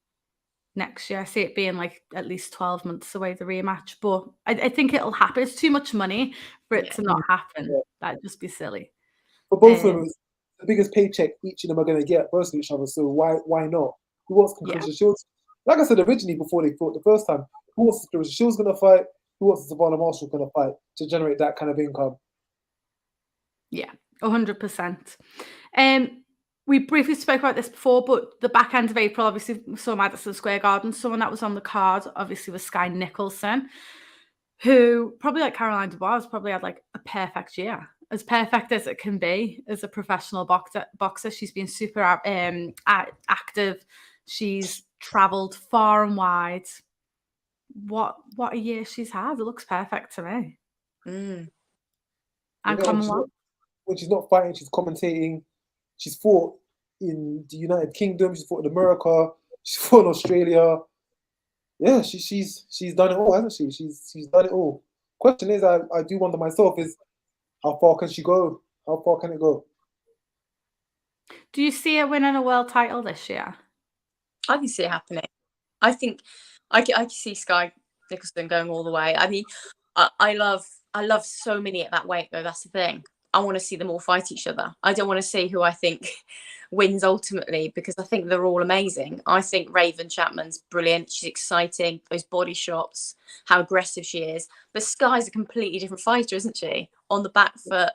next year. I see it being like at least 12 months away, the rematch. But I think it'll happen. It's too much money for it to not happen. That'd just be silly.
But both of them, the biggest paycheck each of them are going to get versus each other. So why not? Who wants Claressa Shields? Like I said originally before they fought the first time, who wants Claressa Shields going to fight? Who wants Savannah Marshall going to fight to generate that kind of income?
Yeah, 100%. We briefly spoke about this before, but the back end of April, obviously, we saw Madison Square Garden. Someone that was on the card, obviously, was Skye Nicolson, who, probably like Caroline Dubois, probably had like a perfect year. As perfect as it can be as a professional boxer. She's been super active. She's travelled far and wide. What a year she's had. It looks perfect to me. And Commonwealth.
When she's not fighting, she's commentating. She's fought in the United Kingdom. She's fought in America. She's fought in Australia. Yeah, she's done it all, hasn't she? She's done it all. Question is, I do wonder myself, is how far can she go? How far can it go?
Do you see her winning a world title this year?
I can see it happening. I think I can see Skye Nicolson going all the way. I mean, I love so many at that weight, though. That's the thing. I want to see them all fight each other. I don't want to see who I think wins ultimately, because I think they're all amazing. I think Raven Chapman's brilliant. She's exciting. Those body shots, how aggressive she is. But Skye's a completely different fighter, isn't she? On the back foot.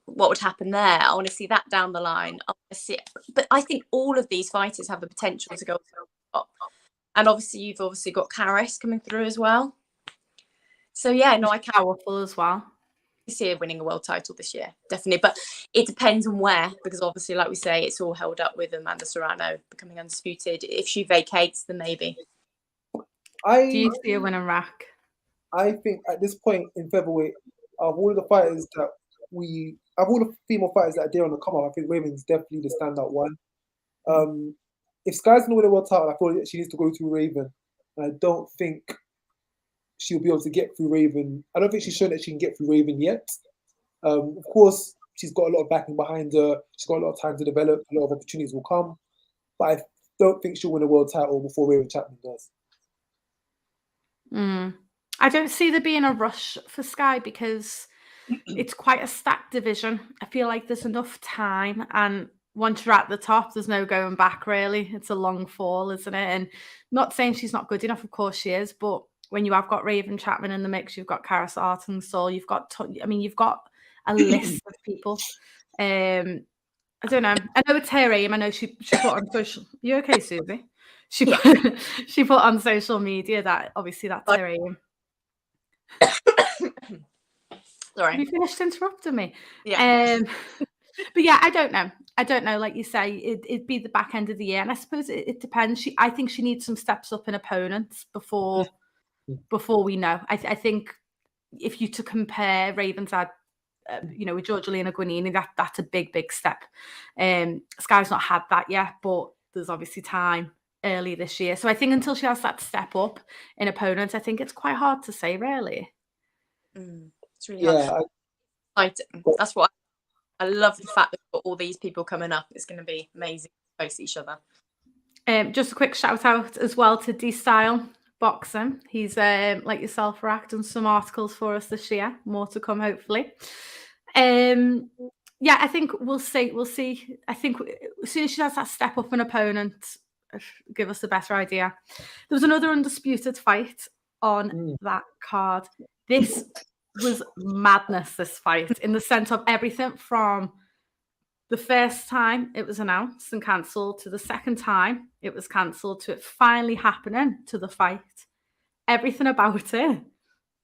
What would happen there? I want to see that down the line. I want to see it. But I think all of these fighters have the potential to go top. And obviously, you've got Karriss coming through as well. So yeah, no, I can
powerful as well.
See her winning a world title this year, definitely. But it depends on where, because obviously, like we say, it's all held up with Amanda Serrano becoming undisputed. If she vacates, then maybe.
Do you see her winning rack?
I think at this point in featherweight, of all the fighters that of all the female fighters that are there on the come up, I think Raven's definitely the standout one. If Skye's going to win a world title, I feel like she needs to go through Raven. And I don't think she'll be able to get through Raven. I don't think she's shown that she can get through Raven yet. Of course, she's got a lot of backing behind her. She's got a lot of time to develop. A lot of opportunities will come. But I don't think she'll win a world title before Raven Chapman does.
I don't see there being a rush for Skye, because it's quite a stacked division. I feel like there's enough time, and once you're at the top, there's no going back, really. It's a long fall, isn't it? And not saying she's not good enough, of course she is, but when you have got Raven Chapman in the mix, you've got Karriss, Artingstall, you've got a list of people. I don't know. I know it's her aim. I know she put on social. You okay, Susie? She put on social media that obviously that's her aim.
Sorry.
Have you finished interrupting me?
Yeah.
But yeah, I don't know. Like you say, it'd be the back end of the year, and I suppose it depends. I think she needs some steps up in opponents before we know. I think if you to compare Raven's had, with Georgelina Guanini, that's a big step. Skye's not had that yet, but there's obviously time early this year. So I think until she has that step up in opponents, I think it's quite hard to say, really.
It's really hard. That's what I love, the fact that we've got all these people coming up. It's going to be amazing to face each other.
Just a quick shout out as well to D-Style Boxing. He's like yourself, Rack, done some articles for us this year. More to come, hopefully. Yeah, I think we'll see. I think as soon as she has that step up an opponent, give us a better idea. There was another undisputed fight on that card. This was madness, this fight, in the sense of everything from the first time it was announced and cancelled to the second time it was cancelled to it finally happening to the fight. Everything about it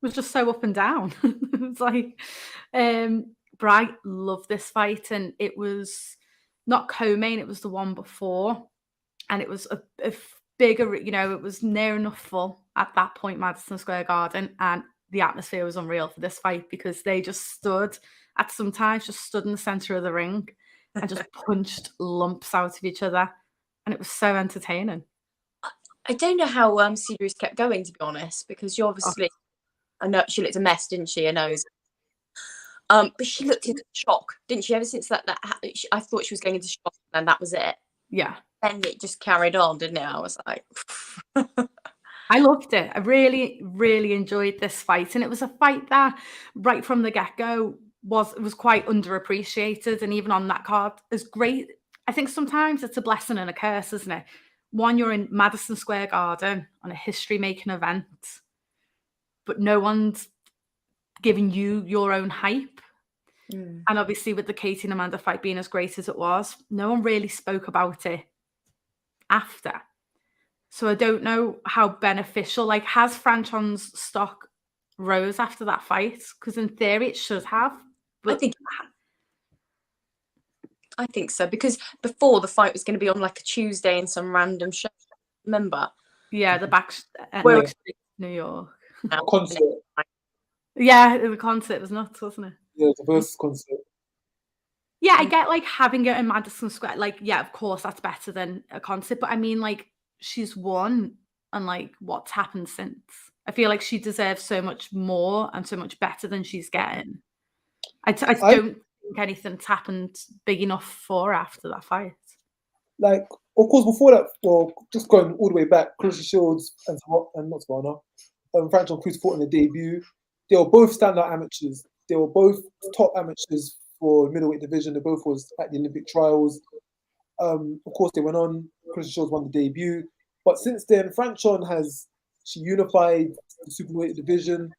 was just so up and down. It's like, Bright loved this fight, and it was not co-main, it was the one before, and it was a bigger, it was near enough full at that point, Madison Square Garden, and the atmosphere was unreal for this fight because they just stood in the center of the ring and just punched lumps out of each other, and it was so entertaining.
I don't know how Cederroos kept going, to be honest, because you obviously, I know she looked a mess, didn't she? I know. But she looked in shock, didn't she? Ever since that I thought she was going into shock, and that was it.
Yeah.
And it just carried on, didn't it? I was like,
I loved it. I really, really enjoyed this fight, and it was a fight that, right from the get-go, was quite underappreciated, and even on that card is great. I think sometimes it's a blessing and a curse, isn't it? One, you're in Madison Square Garden on a history-making event, but no one's giving you your own hype. And obviously with the Katie and Amanda fight being as great as it was, no one really spoke about it after. So I don't know how beneficial, has Francon's stock rose after that fight? Because in theory it should have. But
I think so, because before the fight was going to be on like a Tuesday in some random show. Remember?
Yeah, the back New York
concert.
Yeah, the concert was nuts, wasn't it?
Yeah, the first concert.
Yeah, I get having it in Madison Square. Yeah, of course that's better than a concert, but I mean, she's won, and what's happened since? I feel like she deserves so much more and so much better than she's getting. I don't think anything's happened big enough for her after that fight.
Of course, before that, well, just going all the way back, Claressa Shields and not Savannah, Francon Crews fought in the debut. They were both standout amateurs. They were both top amateurs for middleweight division. They both was at the Olympic trials. Of course, they went on. Claressa Shields won the debut. But since then, Francon she unified the superweight division.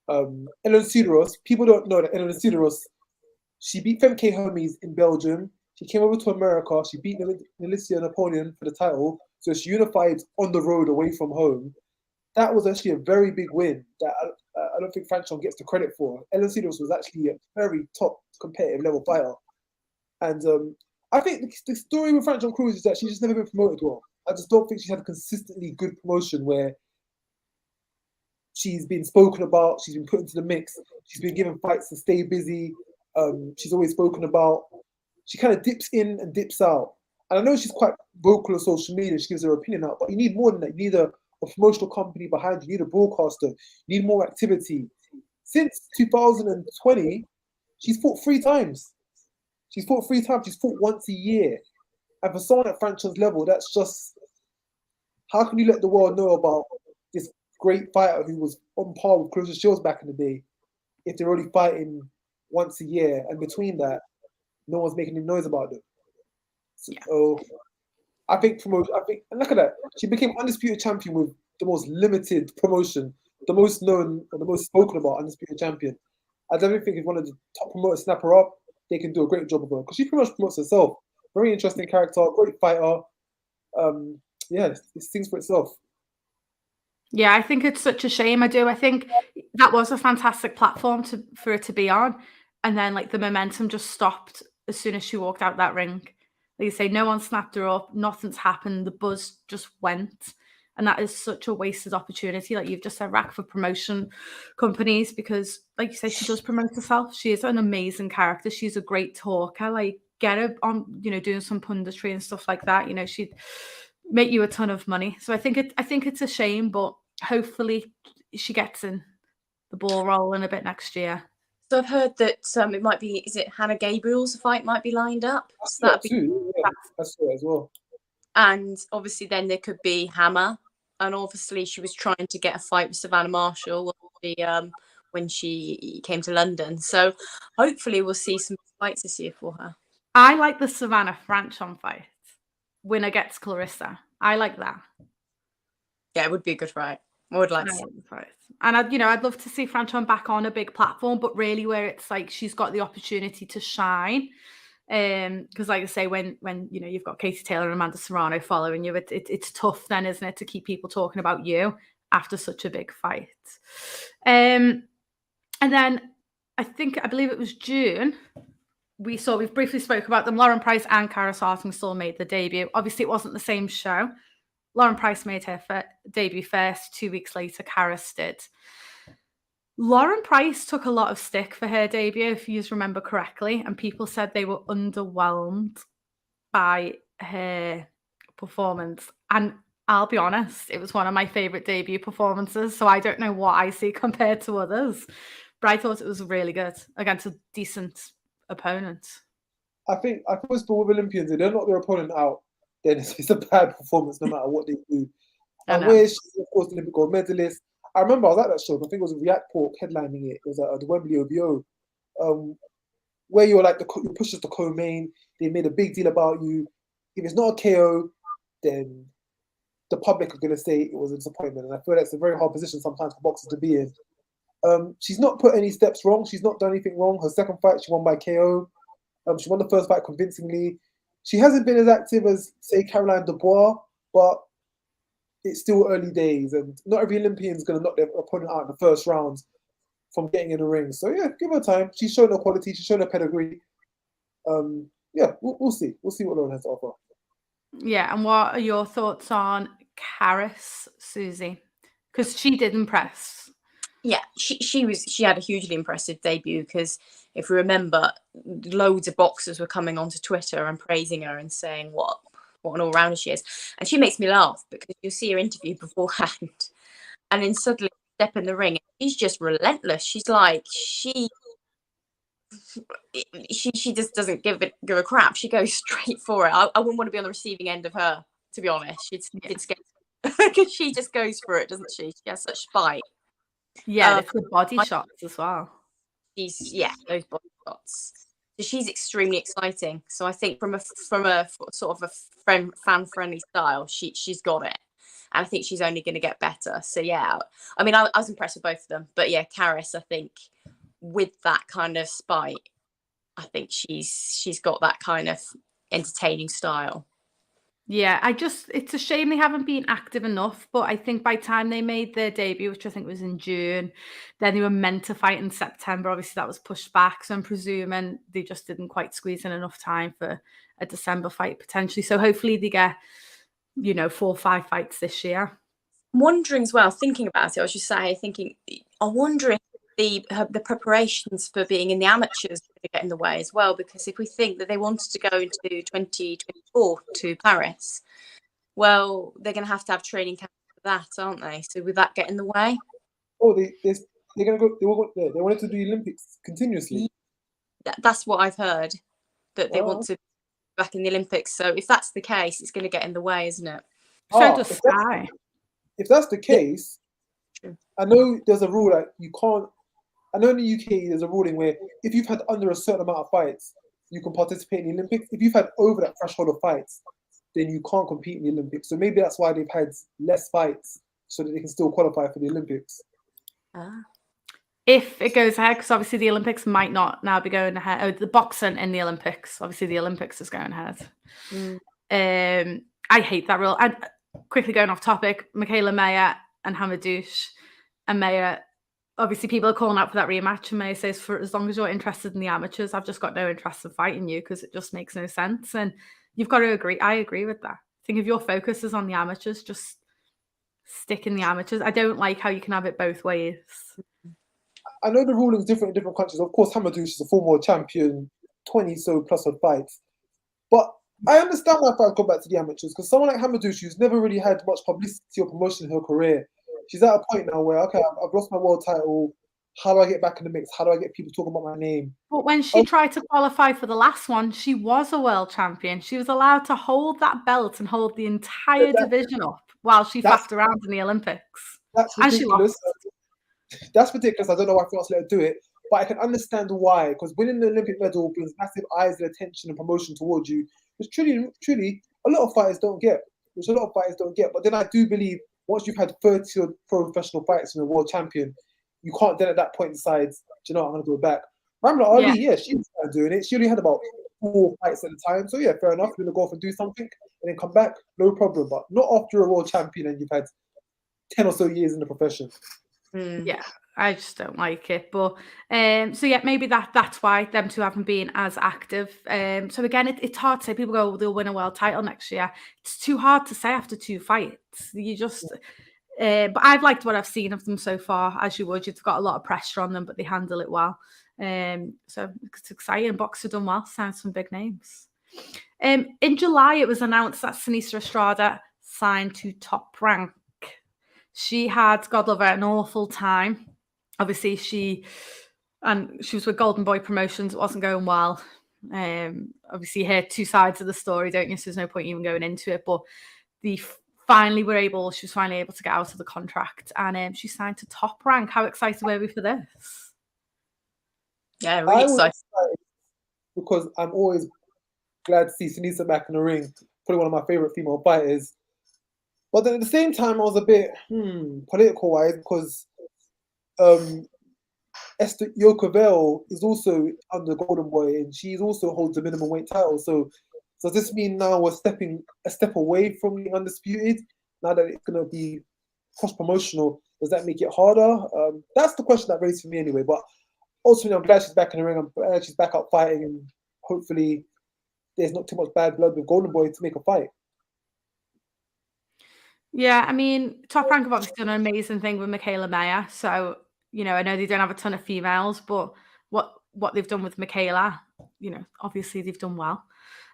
Elin Cederroos, people don't know that Elin Cederroos, she beat Femke Hermans in Belgium. She came over to America. She beat Alycia Napoleon for the title. So she unified on the road away from home. That was actually a very big win that I don't think Francon gets the credit for. Elin Cederroos was actually a very top competitive level fighter. And I think the story with Francon Crews is that she's just never been promoted well. I just don't think she's had a consistently good promotion where she's been spoken about, she's been put into the mix, she's been given fights to stay busy. She's always spoken about. She kind of dips in and dips out. And I know she's quite vocal on social media, she gives her opinion out, but you need more than that. You need a promotional company behind you, you need a broadcaster, you need more activity. Since 2020, she's fought 3 times. She's fought once a year. And for someone at Francon's level, that's just, how can you let the world know about this great fighter who was on par with Claressa Shields back in the day if they're already fighting once a year, and between that, no one's making any noise about them. So
Yeah.
I think and look at that. She became undisputed champion with the most limited promotion, the most known or the most spoken about undisputed champion. I definitely think if one of the top promoters snap her up, they can do a great job of her because she pretty much promotes herself. Very interesting character, great fighter. Yeah, it sings for itself.
Yeah, I think it's such a shame. I do. I think that was a fantastic platform for it to be on, and then like the momentum just stopped as soon as she walked out that ring. Like you say, no one snapped her up. Nothing's happened. The buzz just went, and that is such a wasted opportunity. Like you've just said, rack for promotion companies because, like you say, she does promote herself. She is an amazing character. She's a great talker. Like get her on, doing some punditry and stuff like that. She'd make you a ton of money. So I think it's a shame, but hopefully she gets in the ball rolling a bit next year.
So I've heard that it might be, is it Hannah Gabriel's fight might be lined up? So
that'd be too. Yeah, that's it as well.
And obviously then there could be Hammer, and obviously she was trying to get a fight with Savannah Marshall when she came to London. So hopefully we'll see some fights this year for her.
I like the Savannah Francon fight. Winner gets Claressa. I like that.
Yeah, it would be a good fight. I would like to see
the fight. And I'd love to see Francon back on a big platform, but really where it's like she's got the opportunity to shine. Because like I say, when you've got Katie Taylor and Amanda Serrano following you, it's tough then, isn't it, to keep people talking about you after such a big fight. And then I believe it was June. We've briefly spoke about them. Lauren Price and Karriss Artingstall made the debut. Obviously, it wasn't the same show. Lauren Price made her debut first. 2 weeks later, Karriss did. Lauren Price took a lot of stick for her debut, if you remember correctly, and people said they were underwhelmed by her performance. And I'll be honest, it was one of my favourite debut performances, so I don't know what I see compared to others, but I thought it was really good against a decent opponent.
I think for with Olympians, if they're not their opponent out, then it's a bad performance no matter what they do. And where she's, of course, the Olympic gold medalist. I remember I was at that show. I think it was React Pork headlining it. It was at the Wembley OVO, where you're like you push as the co-main. They made a big deal about you. If it's not a KO, then the public are going to say it was a disappointment. And I feel that's a very hard position sometimes for boxers to be in. She's not put any steps wrong. She's not done anything wrong. Her second fight, she won by KO. She won the first fight convincingly. She hasn't been as active as, say, Caroline Dubois, but it's still early days, and not every Olympian is going to knock their opponent out in the first round from getting in the ring. So yeah, give her time. She's shown her quality. She's shown her pedigree. Yeah, we'll see. We'll see what Lauren has to offer.
Yeah, and what are your thoughts on Karriss, Susie? Because she did impress.
Yeah, she had a hugely impressive debut because if we remember, loads of boxers were coming onto Twitter and praising her and saying what an all-rounder she is. And she makes me laugh because you see her interview beforehand and then suddenly step in the ring and she's just relentless. She's like, she just doesn't give a crap. She goes straight for it. I wouldn't want to be on the receiving end of her, to be honest. It's scary because she just goes for it, doesn't she? She has such spite.
Yeah, it's the body shots as well.
Those body shots. So she's extremely exciting. So I think from a sort of a fan-friendly style, she's got it, and I think she's only going to get better. So yeah, I mean, I was impressed with both of them, but yeah, Karriss, I think with that kind of spite, I think she's got that kind of entertaining style.
Yeah, it's a shame they haven't been active enough, but I think by the time they made their debut, which I think was in June, then they were meant to fight in September. Obviously, that was pushed back, so I'm presuming they just didn't quite squeeze in enough time for a December fight, potentially. So hopefully they get, 4 or 5 fights this year.
I'm wondering as well, thinking about it, I was just I wonder if the preparations for being in the amateurs are going to get in the way as well, because if we think that they wanted to go into 2024 to Paris, well, they're going to have training camp for that, aren't they? So would that get in the way?
Oh, they're going to go. They wanted to do the Olympics continuously.
That's what I've heard, that they want to be back in the Olympics. So if that's the case, it's going to get in the way, isn't it?
So does Skye.
If that's the case, I know there's a rule that you can't I know in the UK there's a ruling where if you've had under a certain amount of fights, you can participate in the Olympics. If you've had over that threshold of fights, then you can't compete in the Olympics. So maybe that's why they've had less fights so that they can still qualify for the Olympics.
If it goes ahead, because obviously the Olympics might not now be going ahead. Oh, the boxing in the Olympics. Obviously the Olympics is going ahead. I hate that rule. And quickly going off topic, Mikaela Mayer and Hamadouche. And Mayer, obviously people are calling out for that rematch. And Mayer says, for as long as you're interested in the amateurs, I've just got no interest in fighting you because it just makes no sense. And you've got to agree. I agree with that. I think if your focus is on the amateurs, just stick in the amateurs. I don't like how you can have it both ways.
I know the ruling's different in different countries. Of course, Hamadouche is a former champion, 20 so plus of fights. But I understand why fights go back to the amateurs, because someone like Hamadouche, who's never really had much publicity or promotion in her career, she's at a point now where, okay, I've lost my world title. How do I get back in the mix? How do I get people talking about my name?
But when she tried to qualify for the last one, she was a world champion. She was allowed to hold that belt and hold the entire division up while she faffed around in the Olympics.
That's ridiculous. That's ridiculous. I don't know why France let her do it, but I can understand why. Because winning the Olympic medal brings massive eyes and attention and promotion towards you, which truly, a lot of fighters don't get. But then I do believe once you've had 30 professional fights and a world champion, you can't then at that point decide, do you know what, I'm going to go back. Ramla Ali, she was doing it. She only had about 4 fights at the time. So yeah, fair enough. You're going to go off and do something and then come back, no problem. But not after a world champion and you've had 10 or so years in the profession.
Yeah, I just don't like it. But so yeah, maybe that's why them two haven't been as active. So again, it's hard to say. People go, they'll win a world title next year. It's too hard to say after 2 fights. You just but I've liked what I've seen of them so far, as you would. You've got a lot of pressure on them, but they handle it well. So it's exciting. Boxer done well, signed some big names. In July, it was announced that Seinesa Estrada signed to Top Rank. She had, God love her, an awful time. Obviously, she was with Golden Boy Promotions. It wasn't going well. Obviously, you hear 2 sides of the story, don't you? So there's no point even going into it. But she was finally able to get out of the contract, and she signed to Top Rank. How excited were we for this?
Yeah, really excited.
Because I'm always glad to see Seinesa back in the ring. Probably one of my favorite female fighters. But then at the same time, I was a bit political-wise because Esther Yokovel is also under Golden Boy and she also holds the minimum weight title. So does this mean now we're stepping a step away from the undisputed? Now that it's going to be cross-promotional, does that make it harder? That's the question that raised for me anyway. But ultimately, I'm glad she's back in the ring. I'm glad she's back out fighting, and hopefully there's not too much bad blood with Golden Boy to make a fight.
Yeah, I mean, Top Rank have obviously done an amazing thing with Mikaela Mayer. So, you know, I know they don't have a ton of females, but what they've done with Mikaela, you know, obviously they've done well.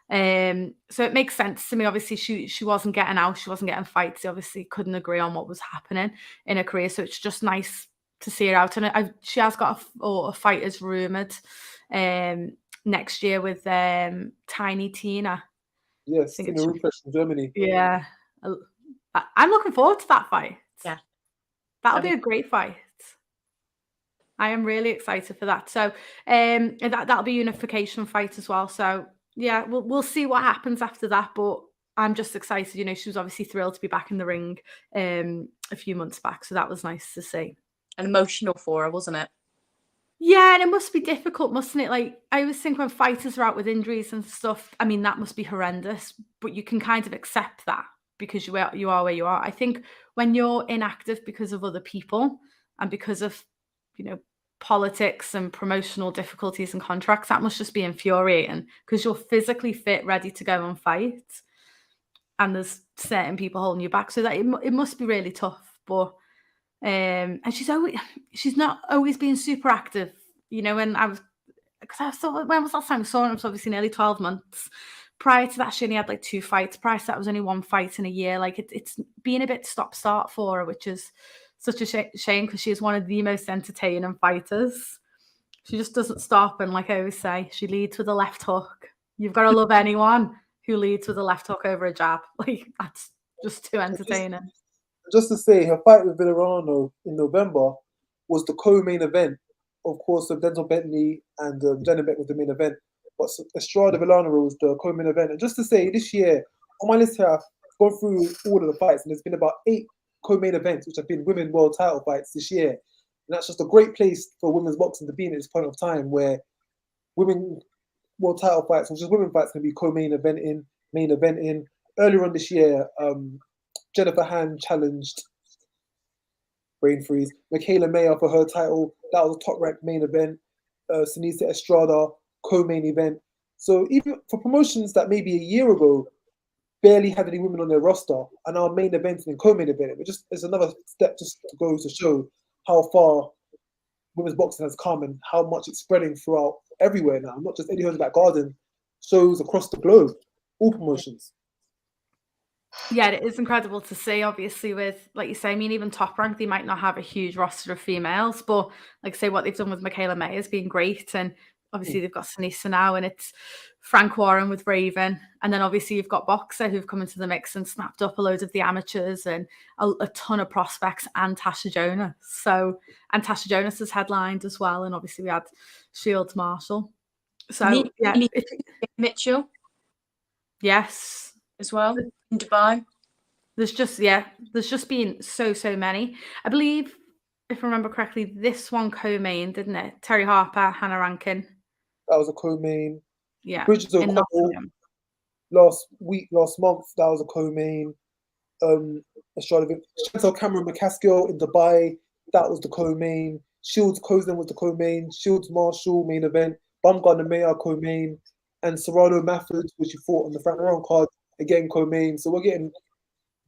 So it makes sense to me. Obviously, she wasn't getting out, she wasn't getting fights. They obviously couldn't agree on what was happening in her career. So it's just nice to see her out. And she has got a fight as rumoured next year with Tiny Tina.
Yes, in the Ruprecht in Germany.
Yeah. I'm looking forward to that fight.
Yeah.
That'll be a great fight. I am really excited for that. So that'll be a unification fight as well. So yeah, we'll see what happens after that. But I'm just excited. You know, she was obviously thrilled to be back in the ring a few months back. So that was nice to see.
And emotional for her, wasn't it?
Yeah, and it must be difficult, mustn't it? Like, I always think when fighters are out with injuries and stuff, I mean, that must be horrendous. But you can kind of accept that because you are where you are. I think when you're inactive because of other people and because of, you know, politics and promotional difficulties and contracts, that must just be infuriating because you're physically fit, ready to go and fight, and there's certain people holding you back. So that it must be really tough. But and she's not always been super active, you know. And I thought, when was that time I saw her? It was obviously nearly 12 months. Prior to that, she only had like 2 fights. Prior to that, was only 1 fight in a year. Like it's been a bit stop-start for her, which is such a shame because she is one of the most entertaining fighters. She just doesn't stop. And like I always say, she leads with a left hook. You've got to love anyone who leads with a left hook over a jab. Like, that's just too entertaining.
Just to say, her fight with Villarano in November was the co-main event of course, Denzel Bentley and Jenna Beck was the main event. But Estrada Villanova was the co-main event. And just to say, this year, on my list here, I've gone through all of the fights, and there's been about 8 co-main events, which have been women world title fights this year. And that's just a great place for women's boxing to be in at this point of time, where women world title fights, or just women fights, can be co-main eventing, main eventing. Earlier on this year, Jennifer Han challenged brain freeze Mikaela Mayer for her title. That was a top-ranked main event. Seinesa Estrada, co-main event. So even for promotions that maybe a year ago barely had any women on their roster, and our main event and co-main event, it's another step just to go to show how far women's boxing has come and how much it's spreading throughout everywhere now. Not just Eddie Hearn's Back Garden, shows across the globe, all promotions.
Yeah, it is incredible to see, obviously, with, like you say, I mean, even Top Rank, they might not have a huge roster of females, but like I say, what they've done with Mikaela Mayer has been great. And obviously they've got Seinesa now, and it's Frank Warren with Raven. And then obviously you've got Boxer, who've come into the mix and snapped up a load of the amateurs and a ton of prospects, and Tasha Jonas. So, and Tasha Jonas has headlined as well. And obviously we had Shields Marshall. So, yeah.
Mitchell.
Yes.
As well in Dubai.
There's just been so many. I believe, if I remember correctly, this one co-main, didn't it? Terri Harper, Hannah Rankin.
That was a co-main.
Yeah.
Bridges last month, that was a co-main. Chantelle Cameron McCaskill in Dubai, that was the co-main. Shields Cozen was the co-main. Shields Marshall main event. Baumgardner Mayer co-main. And Serrano Matthews, which you fought on the Francon card, again co-main. So we're getting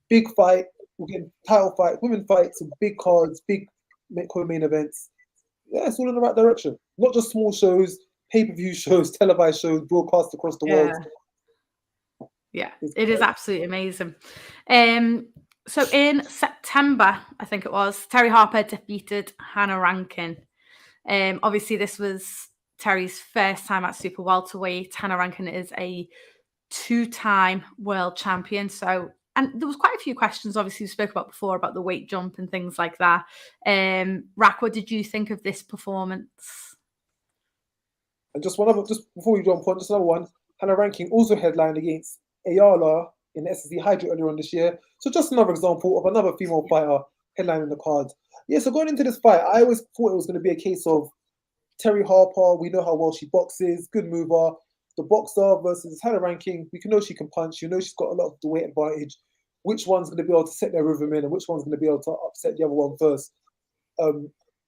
big fight, we're getting title fight, women fights, and big cards, big co-main events. Yeah, it's all in the right direction. Not just small shows, pay-per-view shows, televised shows, broadcast across the world.
Yeah, it is absolutely amazing. So in September, I think it was, Terri Harper defeated Hannah Rankin. Obviously, this was Terri's first time at super welterweight. Hannah Rankin is a 2-time world champion. So, and there was quite a few questions, obviously, we spoke about before about the weight jump and things like that. Rak, what did you think of this performance?
And just before we jump on, just another one. Hannah Rankin also headlined against Ayala in the SSC Hydro earlier on this year. So just another example of another female fighter headlining the card. Yeah, so going into this fight, I always thought it was going to be a case of Terri Harper, we know how well she boxes, good mover. The boxer versus Hannah Rankin, we can know she can punch. You know she's got a lot of the weight advantage. Which one's going to be able to set their rhythm in, and which one's going to be able to upset the other one first?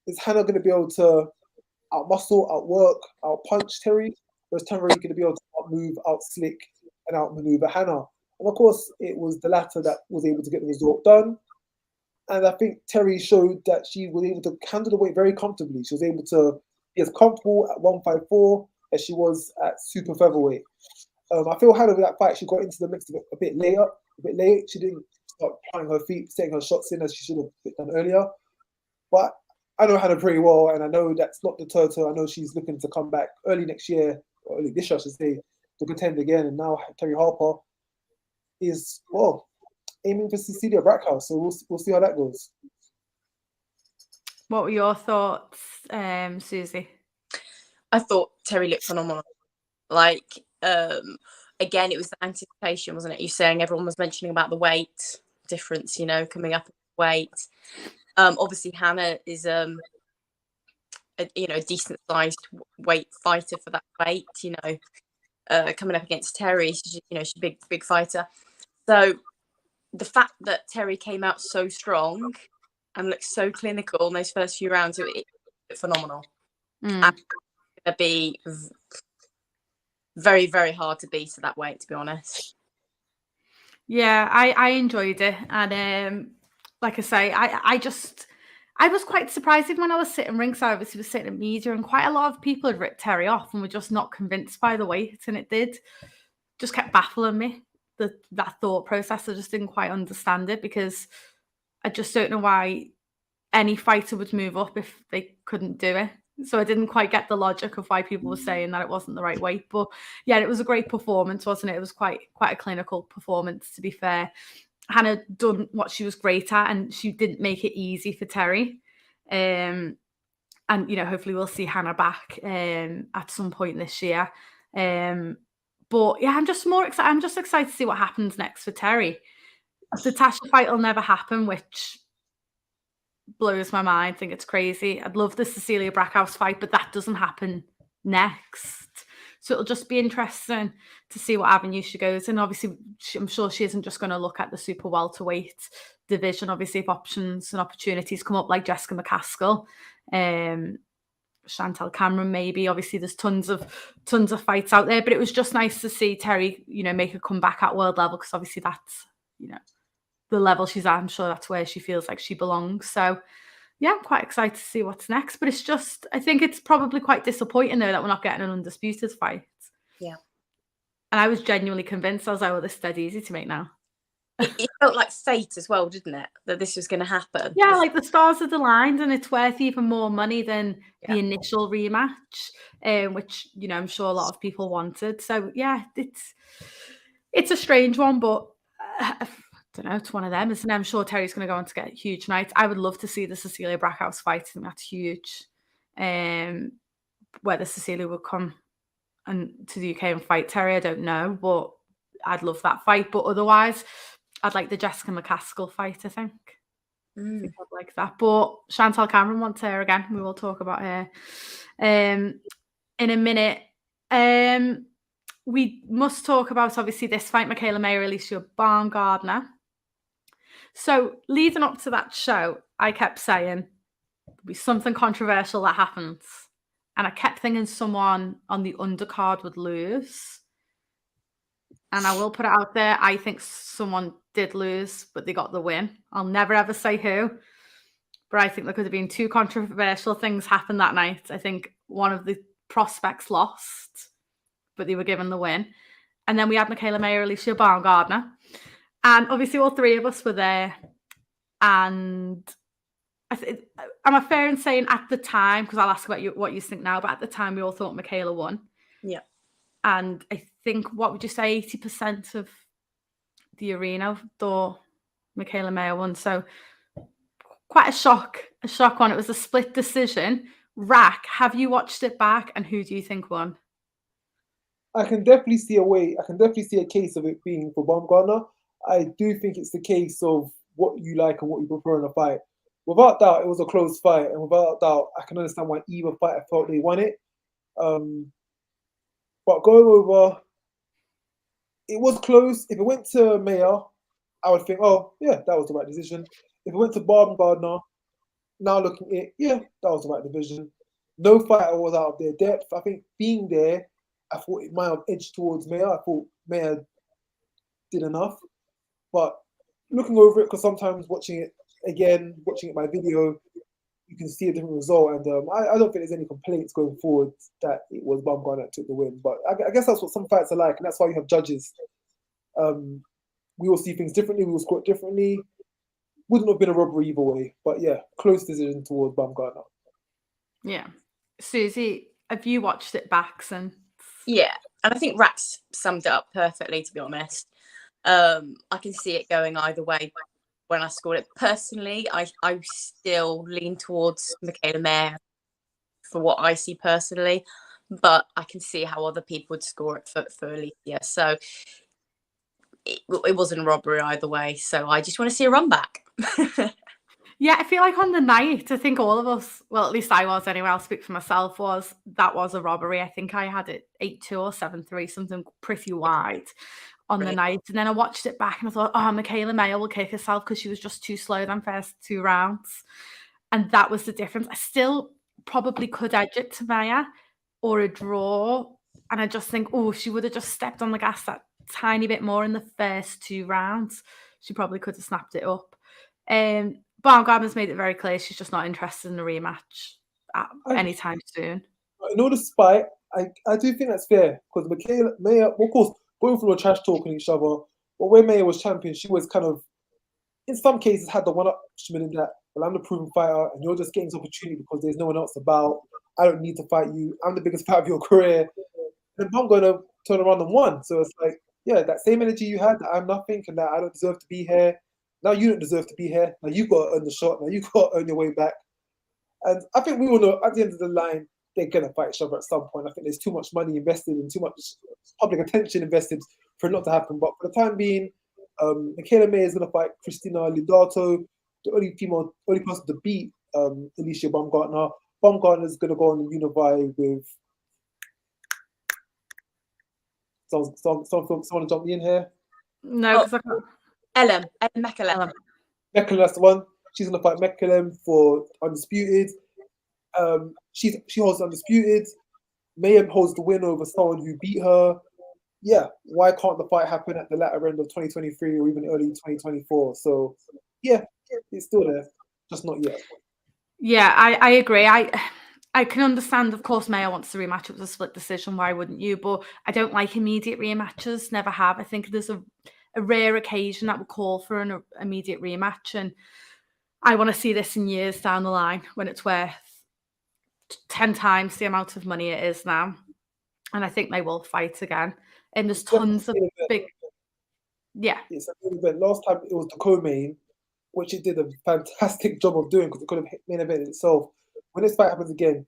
Is Hannah going to be able to outmuscle, outwork, outpunch Terri? Or is Terri going to be able to outmove, outslick, and outmaneuver Hannah? And of course, it was the latter that was able to get the result done. And I think Terri showed that she was able to handle the weight very comfortably. She was able to be as comfortable at 154 as she was at super featherweight. I feel Hannah with that fight, she got into the mix a bit late. She didn't start planting her feet, setting her shots in as she should have done earlier. But I know Hannah pretty well, and I know that's not deterred her. I know she's looking to come back early next year, or early this year, I should say, to contend again. And now Terri Harper is, aiming for Cecilia Brackhouse. So we'll see how that goes.
What were your thoughts, Susie?
I thought Terri looked phenomenal. Like, again, it was the anticipation, wasn't it? You saying everyone was mentioning about the weight difference, coming up in weight. Obviously, Hannah is a decent sized weight fighter for that weight. Coming up against Terri, she's a big fighter. So the fact that Terri came out so strong and looked so clinical in those first few rounds, it was phenomenal. And it's going to be very, very hard to beat at that weight, to be honest.
Yeah, I enjoyed it. And like I say, I was quite surprised even when I was sitting ringside. Obviously, was sitting at media, and quite a lot of people had ripped Terri off and were just not convinced by the weight. And it just kept baffling me, that thought process. I just didn't quite understand it, because I just don't know why any fighter would move up if they couldn't do it. So I didn't quite get the logic of why people were saying that it wasn't the right weight. But yeah, it was a great performance, wasn't it? It was quite a clinical performance, to be fair. Hannah done what she was great at, and she didn't make it easy for Terri. And, hopefully we'll see Hannah back at some point this year. But yeah, I'm just more excited. I'm just excited to see what happens next for Terri. The Tasha fight will never happen, which blows my mind. I think it's crazy. I'd love the Cecilia Brackhouse fight, but that doesn't happen next. So it'll just be interesting to see what avenue she goes in. Obviously, I'm sure she isn't just going to look at the super welterweight division. Obviously, if options and opportunities come up like Jessica McCaskill, Chantelle Cameron, maybe. Obviously, there's tons of fights out there. But it was just nice to see Terri, make a comeback at world level, because obviously that's, the level she's at. I'm sure that's where she feels like she belongs. So yeah, I'm quite excited to see what's next. But it's just, I think it's probably quite disappointing though that we're not getting an undisputed fight.
Yeah.
And I was genuinely convinced. I was like, well, this is dead easy to make now.
It felt like fate as well, didn't it? That this was going to happen.
Yeah, like the stars are aligned and it's worth even more money than the initial rematch, which, I'm sure a lot of people wanted. So yeah, it's a strange one, but I don't know, it's one of them, isn't it? I'm sure Terri's going to go on to get huge nights. I would love to see the Cecilia Brackhouse fight. I think that's huge. Whether Cecilia will come to the UK and fight Terri, I don't know, but I'd love that fight. But otherwise, I'd like the Jessica McCaskill fight, I think. I think I'd like that. But Chantelle Cameron wants her again. We will talk about her in a minute. We must talk about, obviously, this fight, Mikaela Mayer, Alycia Baumgardner. So leading up to that show, I kept saying there'll be something controversial that happens. And I kept thinking someone on the undercard would lose. And I will put it out there, I think someone did lose, but they got the win. I'll never ever say who. But I think there could have been two controversial things happen that night. I think one of the prospects lost, but they were given the win. And then we had Mikaela Mayer, Alycia Baumgardner. And obviously all three of us were there. And am I fair in saying at the time, because I'll ask about what you think now, but at the time we all thought Mikaela won.
Yeah.
And I think, what would you say, 80% of the arena thought Mikaela Mayer won. So quite a shock one. It was a split decision. Rack, have you watched it back, and who do you think won?
I can definitely see a case of it being for Baumgardner. I do think it's the case of what you like and what you prefer in a fight. Without doubt, it was a close fight, and without doubt, I can understand why either fighter felt they won it. But going over, it was close. If it went to Mayer, I would think, oh, yeah, that was the right decision. If it went to Baumgardner, now looking at it, yeah, that was the right decision. No fighter was out of their depth. I think being there, I thought it might have edged towards Mayer. I thought Mayer did enough. But looking over it, because sometimes watching it by video, you can see a different result. And I don't think there's any complaints going forward that it was Baumgardner that took the win. But I guess that's what some fights are like, and that's why you have judges. We will see things differently. We will score it differently. Wouldn't have been a robbery either way. But yeah, close decision towards Baumgardner.
Yeah. Susie, have you watched it back since?
Yeah, and I think Rax summed it up perfectly, to be honest. I can see it going either way. When I scored it personally, I still lean towards Mikaela Mayer for what I see personally, but I can see how other people would score it for Alycia. So it wasn't a robbery either way. So I just want to see a run back.
Yeah, I feel like on the night, I think all of us, well, at least I was anyway, I'll speak for myself, that was a robbery. I think I had it 8-2 or 7-3, something pretty wide on the night. And then I watched it back and I thought, oh, Mikaela Mayer will kick herself because she was just too slow them first 2 rounds. And that was the difference. I still probably could edge it to Mayer or a draw. And I just think, oh, she would have just stepped on the gas that tiny bit more in the first 2 rounds. She probably could have snapped it up. Baumgardner's made it very clear she's just not interested in a rematch anytime soon.
In all the spite, I do think that's fair, because Mikaela Mayer, of course, both of them were trash talking each other, but when Mayer was champion, she was kind of, in some cases, had the one-upmanship in that, well, I'm the proven fighter, and you're just getting this opportunity because there's no one else about. I don't need to fight you. I'm the biggest fight of your career. And I'm going to turn around and won. So it's like, yeah, that same energy you had, that I'm nothing, and that I don't deserve to be here. Now you don't deserve to be here. Now you've got to earn the shot. Now you've got to earn your way back. And I think we all know at the end of the line, they're going to fight each other at some point. I think there's too much money invested and too much public attention invested for it not to happen. But for the time being, Mikaela May is going to fight Christina Lindato, the only person to beat Alycia Baumgardner. Baumgardner is going to go on the Univie with someone jump me in here.
No, because I can't.
Elin Mikaela.
Mikaela, that's the one. She's going to fight Mikaela for Undisputed. She holds Undisputed. Mayhem holds the win over someone who beat her. Yeah, why can't the fight happen at the latter end of 2023 or even early 2024? So, yeah, it's still there, just not yet.
Yeah, I agree. I can understand, of course, Maya wants to rematch. It was a split decision. Why wouldn't you? But I don't like immediate rematches. Never have. I think there's a rare occasion that would call for an immediate rematch. And I want to see this in years down the line when it's worth 10 times the amount of money it is now. And I think they will fight again. And there's tons of big... Yeah.
It's a big event. Last time it was the co-main, which it did a fantastic job of doing because it could have main event itself. When this fight happens again,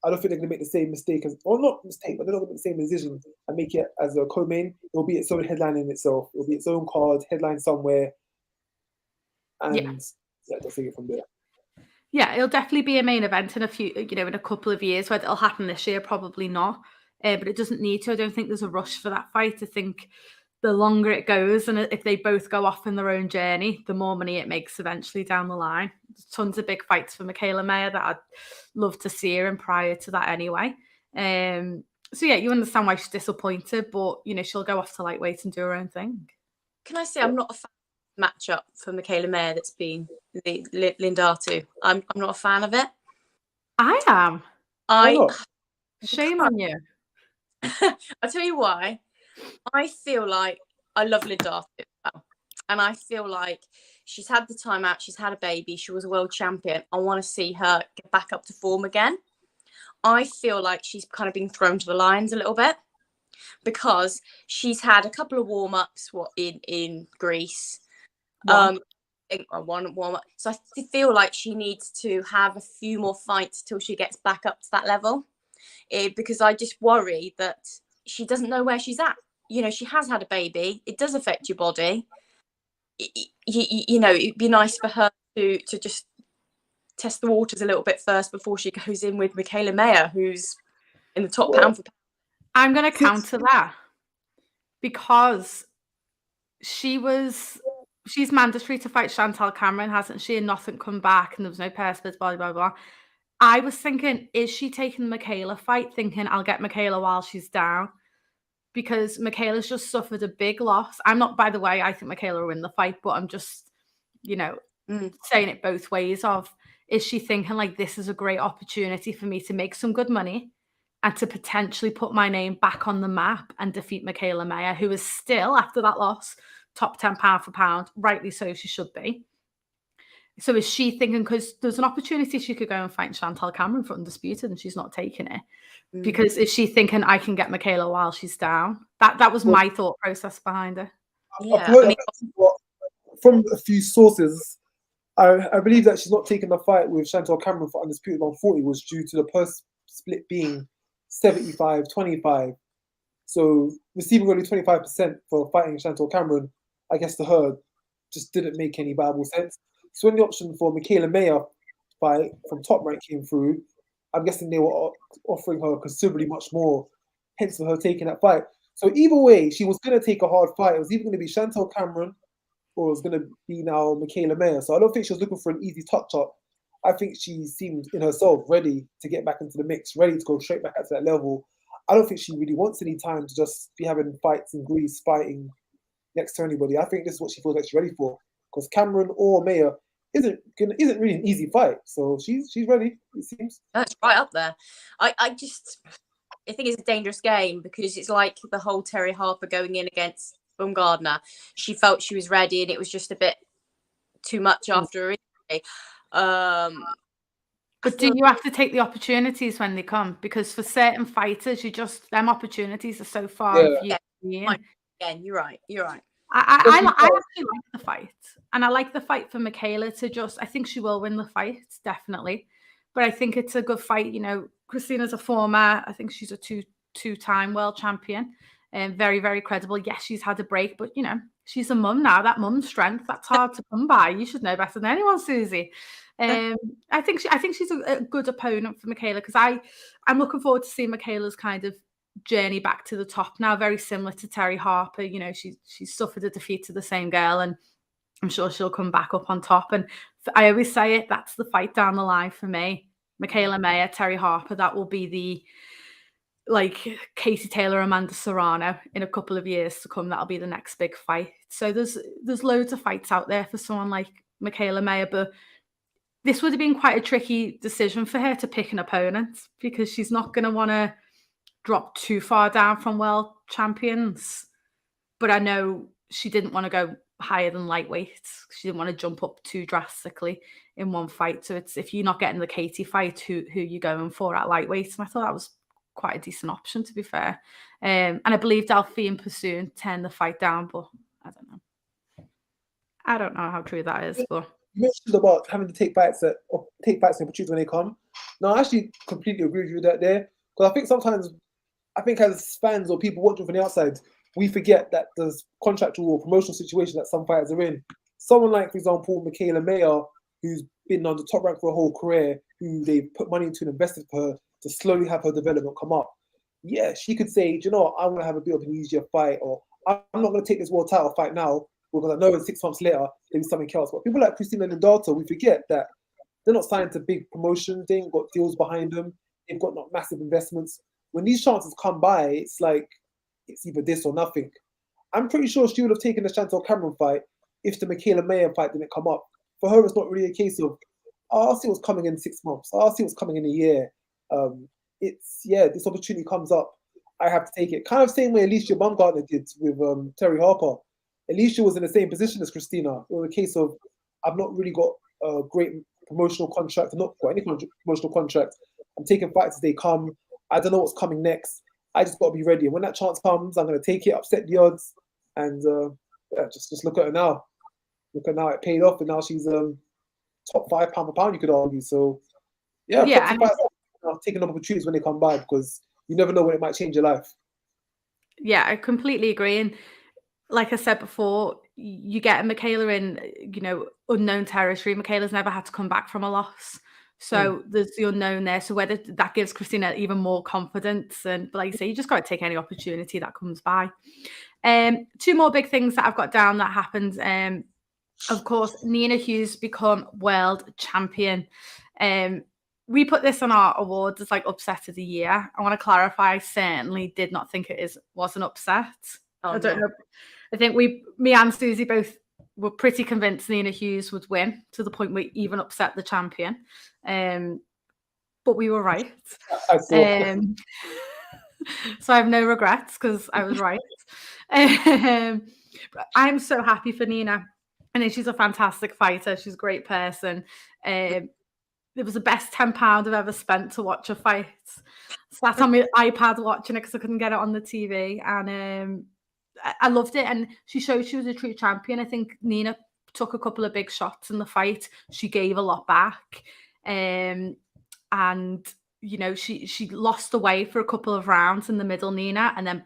I don't think they're going to make the same mistake or not mistake, but they're not going to make the same decision and make it as a co-main. It will be its own headline in itself. It will be its own card, headline somewhere. And yeah, just take it from there.
Yeah, it'll definitely be a main event in a couple of years. Whether it'll happen this year, probably not. But it doesn't need to. I don't think there's a rush for that fight. I think the longer it goes and if they both go off in their own journey, the more money it makes eventually down the line. There's tons of big fights for Mikaela May that I'd love to see her in prior to that anyway. So yeah, you understand why she's disappointed, but she'll go off to lightweight and do her own thing.
Can I say I'm not a fan of the matchup for Mikaela May that's been Lindato? I'm not a fan of it.
I am. Shame on you.
I'll tell you why. I feel like I love Lindato as well. And I feel like she's had the time out. She's had a baby. She was a world champion. I want to see her get back up to form again. I feel like she's kind of been thrown to the lions a little bit because she's had a couple of warm-ups in Greece. One warm-up. So I feel like she needs to have a few more fights till she gets back up to that level. Because I just worry that she doesn't know where she's at. She has had a baby. It does affect your body. It'd be nice for her to just test the waters a little bit first before she goes in with Mikaela May, who's in the top pound for pound.
I'm going to counter that because she's mandatory to fight Chantelle Cameron, hasn't she? And nothing come back and there was no purse bids, blah, blah, blah. I was thinking, is she taking the Mikaela fight thinking I'll get Mikaela while she's down? Because Mikaela's just suffered a big loss. I'm not, by the way, I think Mikaela will win the fight, but I'm just, saying it both ways of, is she thinking like this is a great opportunity for me to make some good money and to potentially put my name back on the map and defeat Mikaela May, who is still, after that loss, top 10 pound for pound, rightly so she should be. So is she thinking, because there's an opportunity she could go and fight Chantelle Cameron for Undisputed and she's not taking it. Because is she thinking I can get Mikaela while she's down? That was my thought process behind it.
Yeah, from a few sources, I believe that she's not taking the fight with Chantelle Cameron for Undisputed 140 was due to the purse split being 75-25. So receiving only 25% for fighting Chantelle Cameron, I guess to her, just didn't make any viable sense. So when the option for Mikaela May fight from Top Rank came through, I'm guessing they were offering her considerably much more, hence for her taking that fight. So either way, she was going to take a hard fight. It was either going to be Chantelle Cameron or it was going to be now Mikaela May. So I don't think she was looking for an easy touch-up. I think she seemed in herself ready to get back into the mix, ready to go straight back up to that level. I don't think she really wants any time to just be having fights in Greece, fighting next to anybody. I think this is what she feels like she's ready for. Because Cameron or Maya isn't really an easy fight. So she's ready, it seems.
That's right up there. I think it's a dangerous game because it's like the whole Terri Harper going in against Baumgardner. She felt she was ready and it was just a bit too much after her injury.
But do you have to take the opportunities when they come? Because for certain fighters, them opportunities are so far.
Yeah, again, you're right.
I actually like the fight. And I like the fight for Mikaela I think she will win the fight, definitely. but I think it's a good fight. You know, Christina's a former, I think she's a two-time world champion, and very, very credible. Yes, she's had a break, but you know, she's a mum now. That mum strength, that's hard to come by. You should know better than anyone, Susie. I think she's a good opponent for Mikaela, because I'm looking forward to seeing Mikaela's kind of journey back to the top now, very similar to Terri Harper. You know, she's suffered a defeat to the same girl, and I'm sure she'll come back up on top. And I always say it, that's the fight down the line for me. Mikaela Mayer, Terri Harper, that will be the, like, Katie Taylor, Amanda Serrano in a couple of years to come. That'll be the next big fight. So there's loads of fights out there for someone like Mikaela Mayer, but this would have been quite a tricky decision for her to pick an opponent, because she's not going to want to drop too far down from world champions. But I know she didn't want to go higher than lightweight. She didn't want to jump up too drastically in one fight. So it's, if you're not getting the Katie fight, who you going for at lightweight? And I thought that was quite a decent option, to be fair. And I believe Delphine Pursoon turned the fight down, but I don't know. I don't know how true that is, but
you mentioned about having to take bites and opportunities when they come. No, I actually completely agree with you that there, because I think sometimes, as fans or people watching from the outside, we forget that there's contractual or promotional situation that some fighters are in. Someone like, for example, Mikaela Mayer, who's been on the top rank for a whole career, who they put money into and invested for her to slowly have her development come up. Yeah, she could say, do you know what, I want to have a bit of an easier fight, or I'm not going to take this world title fight now, because I know in 6 months later, there'll be something else. But people like Christina Lindato, we forget that they're not signed to big promotions. They ain't got deals behind them. They've got not massive investments. When these chances come by, it's like, it's either this or nothing. I'm pretty sure she would have taken the Chantelle Cameron fight if the Mikaela Mayer fight didn't come up. For her, it's not really a case of, oh, I'll see what's coming in 6 months. I'll see what's coming in a year. This opportunity comes up, I have to take it. Kind of same way Alycia Baumgardner did with Terri Harper. Alycia was in the same position as Christina. It was a case of, I've not really got a great promotional contract. I've not got any promotional contract. I'm taking fights as they come. I don't know what's coming next. I just got to be ready. And when that chance comes, I'm going to take it, upset the odds, and just look at her now. Look at her now, it paid off, and now she's top 5 pound for pound, you could argue. So, taking up opportunities when they come by, because you never know when it might change your life.
Yeah, I completely agree. And like I said before, you get Mikaela in, you know, unknown territory. Mikaela's never had to come back from a loss. So there's the unknown there. So whether that gives Christina even more confidence, and like you say, you just got to take any opportunity that comes by. 2 more big things that I've got down that happened. Of course, Nina Hughes become world champion. We put this on our awards as like upset of the year. I want to clarify, I certainly did not think was an upset. I don't know. I think me and Susie both were pretty convinced Nina Hughes would win, to the point we even upset the champion. But we were right. So I have no regrets, because I was right. I'm so happy for Nina. I think she's a fantastic fighter. She's a great person. It was the best £10 I've ever spent to watch a fight. Sat on my iPad watching it because I couldn't get it on the TV. And I loved it. And she showed she was a true champion. I think Nina took a couple of big shots in the fight. She gave a lot back. And, you know, she lost away for a couple of rounds in the middle, Nina. And then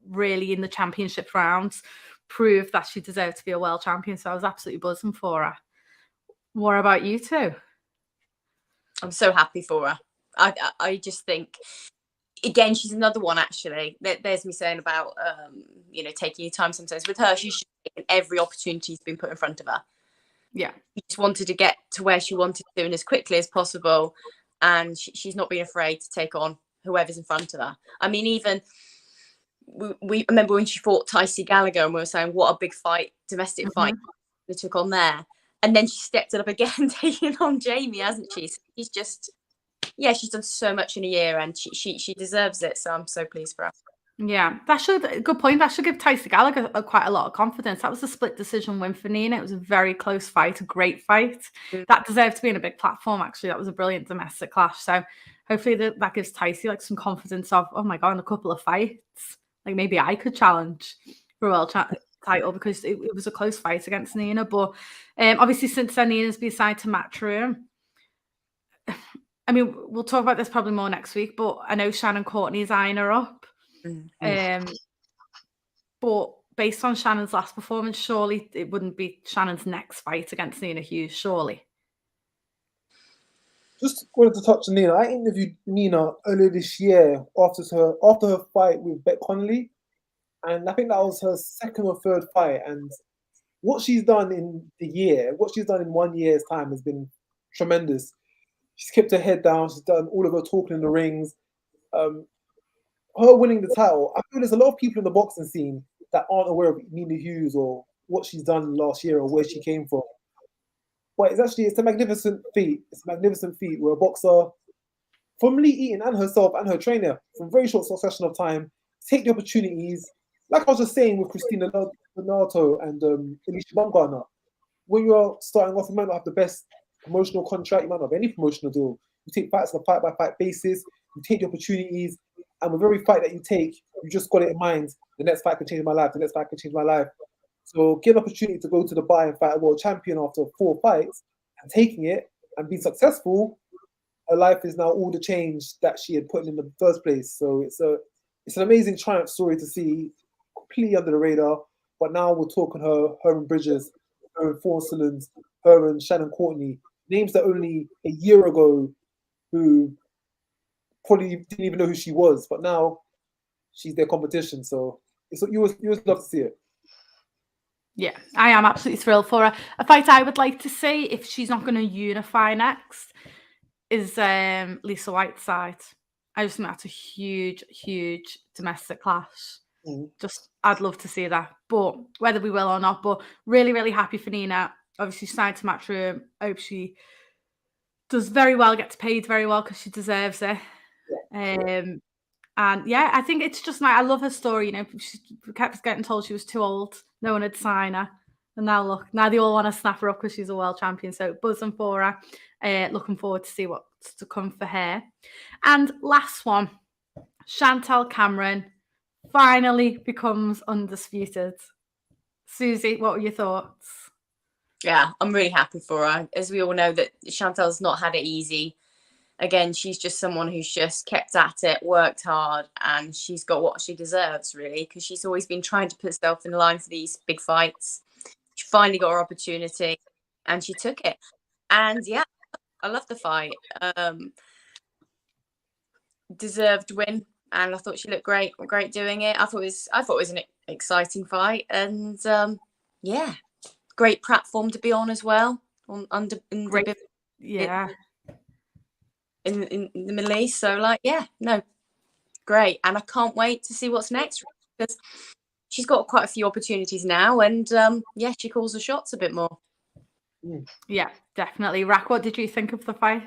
really in the championship rounds proved that she deserved to be a world champion. So I was absolutely buzzing for her. What about you two?
I'm so happy for her. I just think, again, she's another one, actually. There's me saying about, taking your time sometimes. With her, she's taken every opportunity that's been put in front of her.
Yeah.
She just wanted to get to where she wanted to and as quickly as possible. And she's not been afraid to take on whoever's in front of her. I mean, even we remember when she fought Tycee Gallagher, and we were saying, what a big fight, domestic fight they took on there. And then she stepped it up again, taking on Jamie, hasn't she? So she's just, she's done so much in a year, and she deserves it. So I'm so pleased for her.
Yeah, good point. That should give Tycee Gallagher quite a lot of confidence. That was a split decision win for Nina. It was a very close fight, a great fight. That deserved to be in a big platform, actually. That was a brilliant domestic clash. So hopefully that gives Tycee like some confidence of, oh my God, in a couple of fights, like maybe I could challenge for a world title, because it was a close fight against Nina. But obviously since then, Nina's been assigned to Matchroom. I mean, we'll talk about this probably more next week, but I know Shannon Courtney's eyeing her up. But based on Shannon's last performance, surely it wouldn't be Shannon's next fight against Nina Hughes, surely.
Just wanted to touch on Nina. I interviewed Nina earlier this year after her fight with Beck Connolly, and I think that was her second or third fight. And what she's done in the year, what she's done in 1 year's time, has been tremendous. She's kept her head down. She's done all of her talking in the rings. Her winning the title, I feel there's a lot of people in the boxing scene that aren't aware of Nina Hughes or what she's done last year or where she came from. But it's a magnificent feat. It's a magnificent feat where a boxer, from Lee Eaton and herself and her trainer, from very short succession of time, take the opportunities. Like I was just saying with Christina Donato and Alycia Baumgardner, when you're starting off, you might not have the best promotional contract, you might not have any promotional deal. You take fights on a fight-by-fight basis, you take the opportunities, and with every fight that you take, you just got it in mind. The next fight can change my life, the next fight can change my life. So get an opportunity to go to Dubai and fight a world champion after 4 fights and taking it and being successful, her life is now all the change that she had put in the first place. So it's an amazing triumph story to see, completely under the radar. But now we're talking Hermans Bridges, her and Forcelins, her and Shannon Courtney, names that only a year ago who probably didn't even know who she was, but now she's their competition. So you would love to see it.
Yeah, I am absolutely thrilled for her. A fight I would like to see, if she's not going to unify next, is Lisa Whiteside. I just think that's a huge, huge domestic clash. Just, I'd love to see that. But whether we will or not, but really, really happy for Nina. Obviously signed to Matchroom. I hope she does very well, gets paid very well because she deserves it. And yeah, I think it's just nice. I love her story. You know, she kept getting told she was too old. No one would sign her. And now look, now they all want to snap her up because she's a world champion. So buzzing for her. Looking forward to see what's to come for her. And last one, Chantelle Cameron finally becomes undisputed. Susie, what were your thoughts?
Yeah, I'm really happy for her. As we all know, that Chantelle's not had it easy. Again, she's just someone who's just kept at it, worked hard, and she's got what she deserves, really, because she's always been trying to put herself in line for these big fights. She finally got her opportunity, and she took it. And yeah, I love the fight. Deserved win, and I thought she looked great doing it. I thought it was an exciting fight, and yeah, great platform to be on as well. In the Middle East, so great, and I can't wait to see what's next, because she's got quite a few opportunities now, and she calls the shots a bit more.
Yeah, definitely. Rack, what did you think of the fight?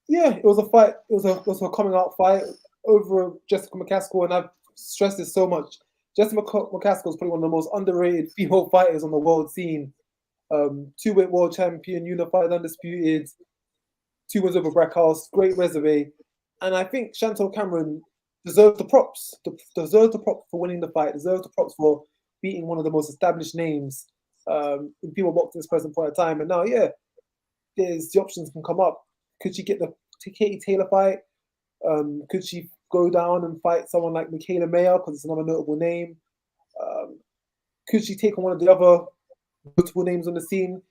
Yeah, it was a fight. It was a coming out fight over Jessica McCaskill, and I've stressed this so much. Jessica McCaskill is probably one of the most underrated female fighters on the world scene. 2-weight world champion, unified, undisputed, 2 wins over Brackhouse, great resume. And I think Chantelle Cameron deserves the props. Deserves the props for winning the fight, deserves the props for beating one of the most established names in female boxing at this present point in time. And now, there's the options can come up. Could she get the Katie Taylor fight? Could she go down and fight someone like Mikaela because it's another notable name? Could she take on one of the other notable names on the scene?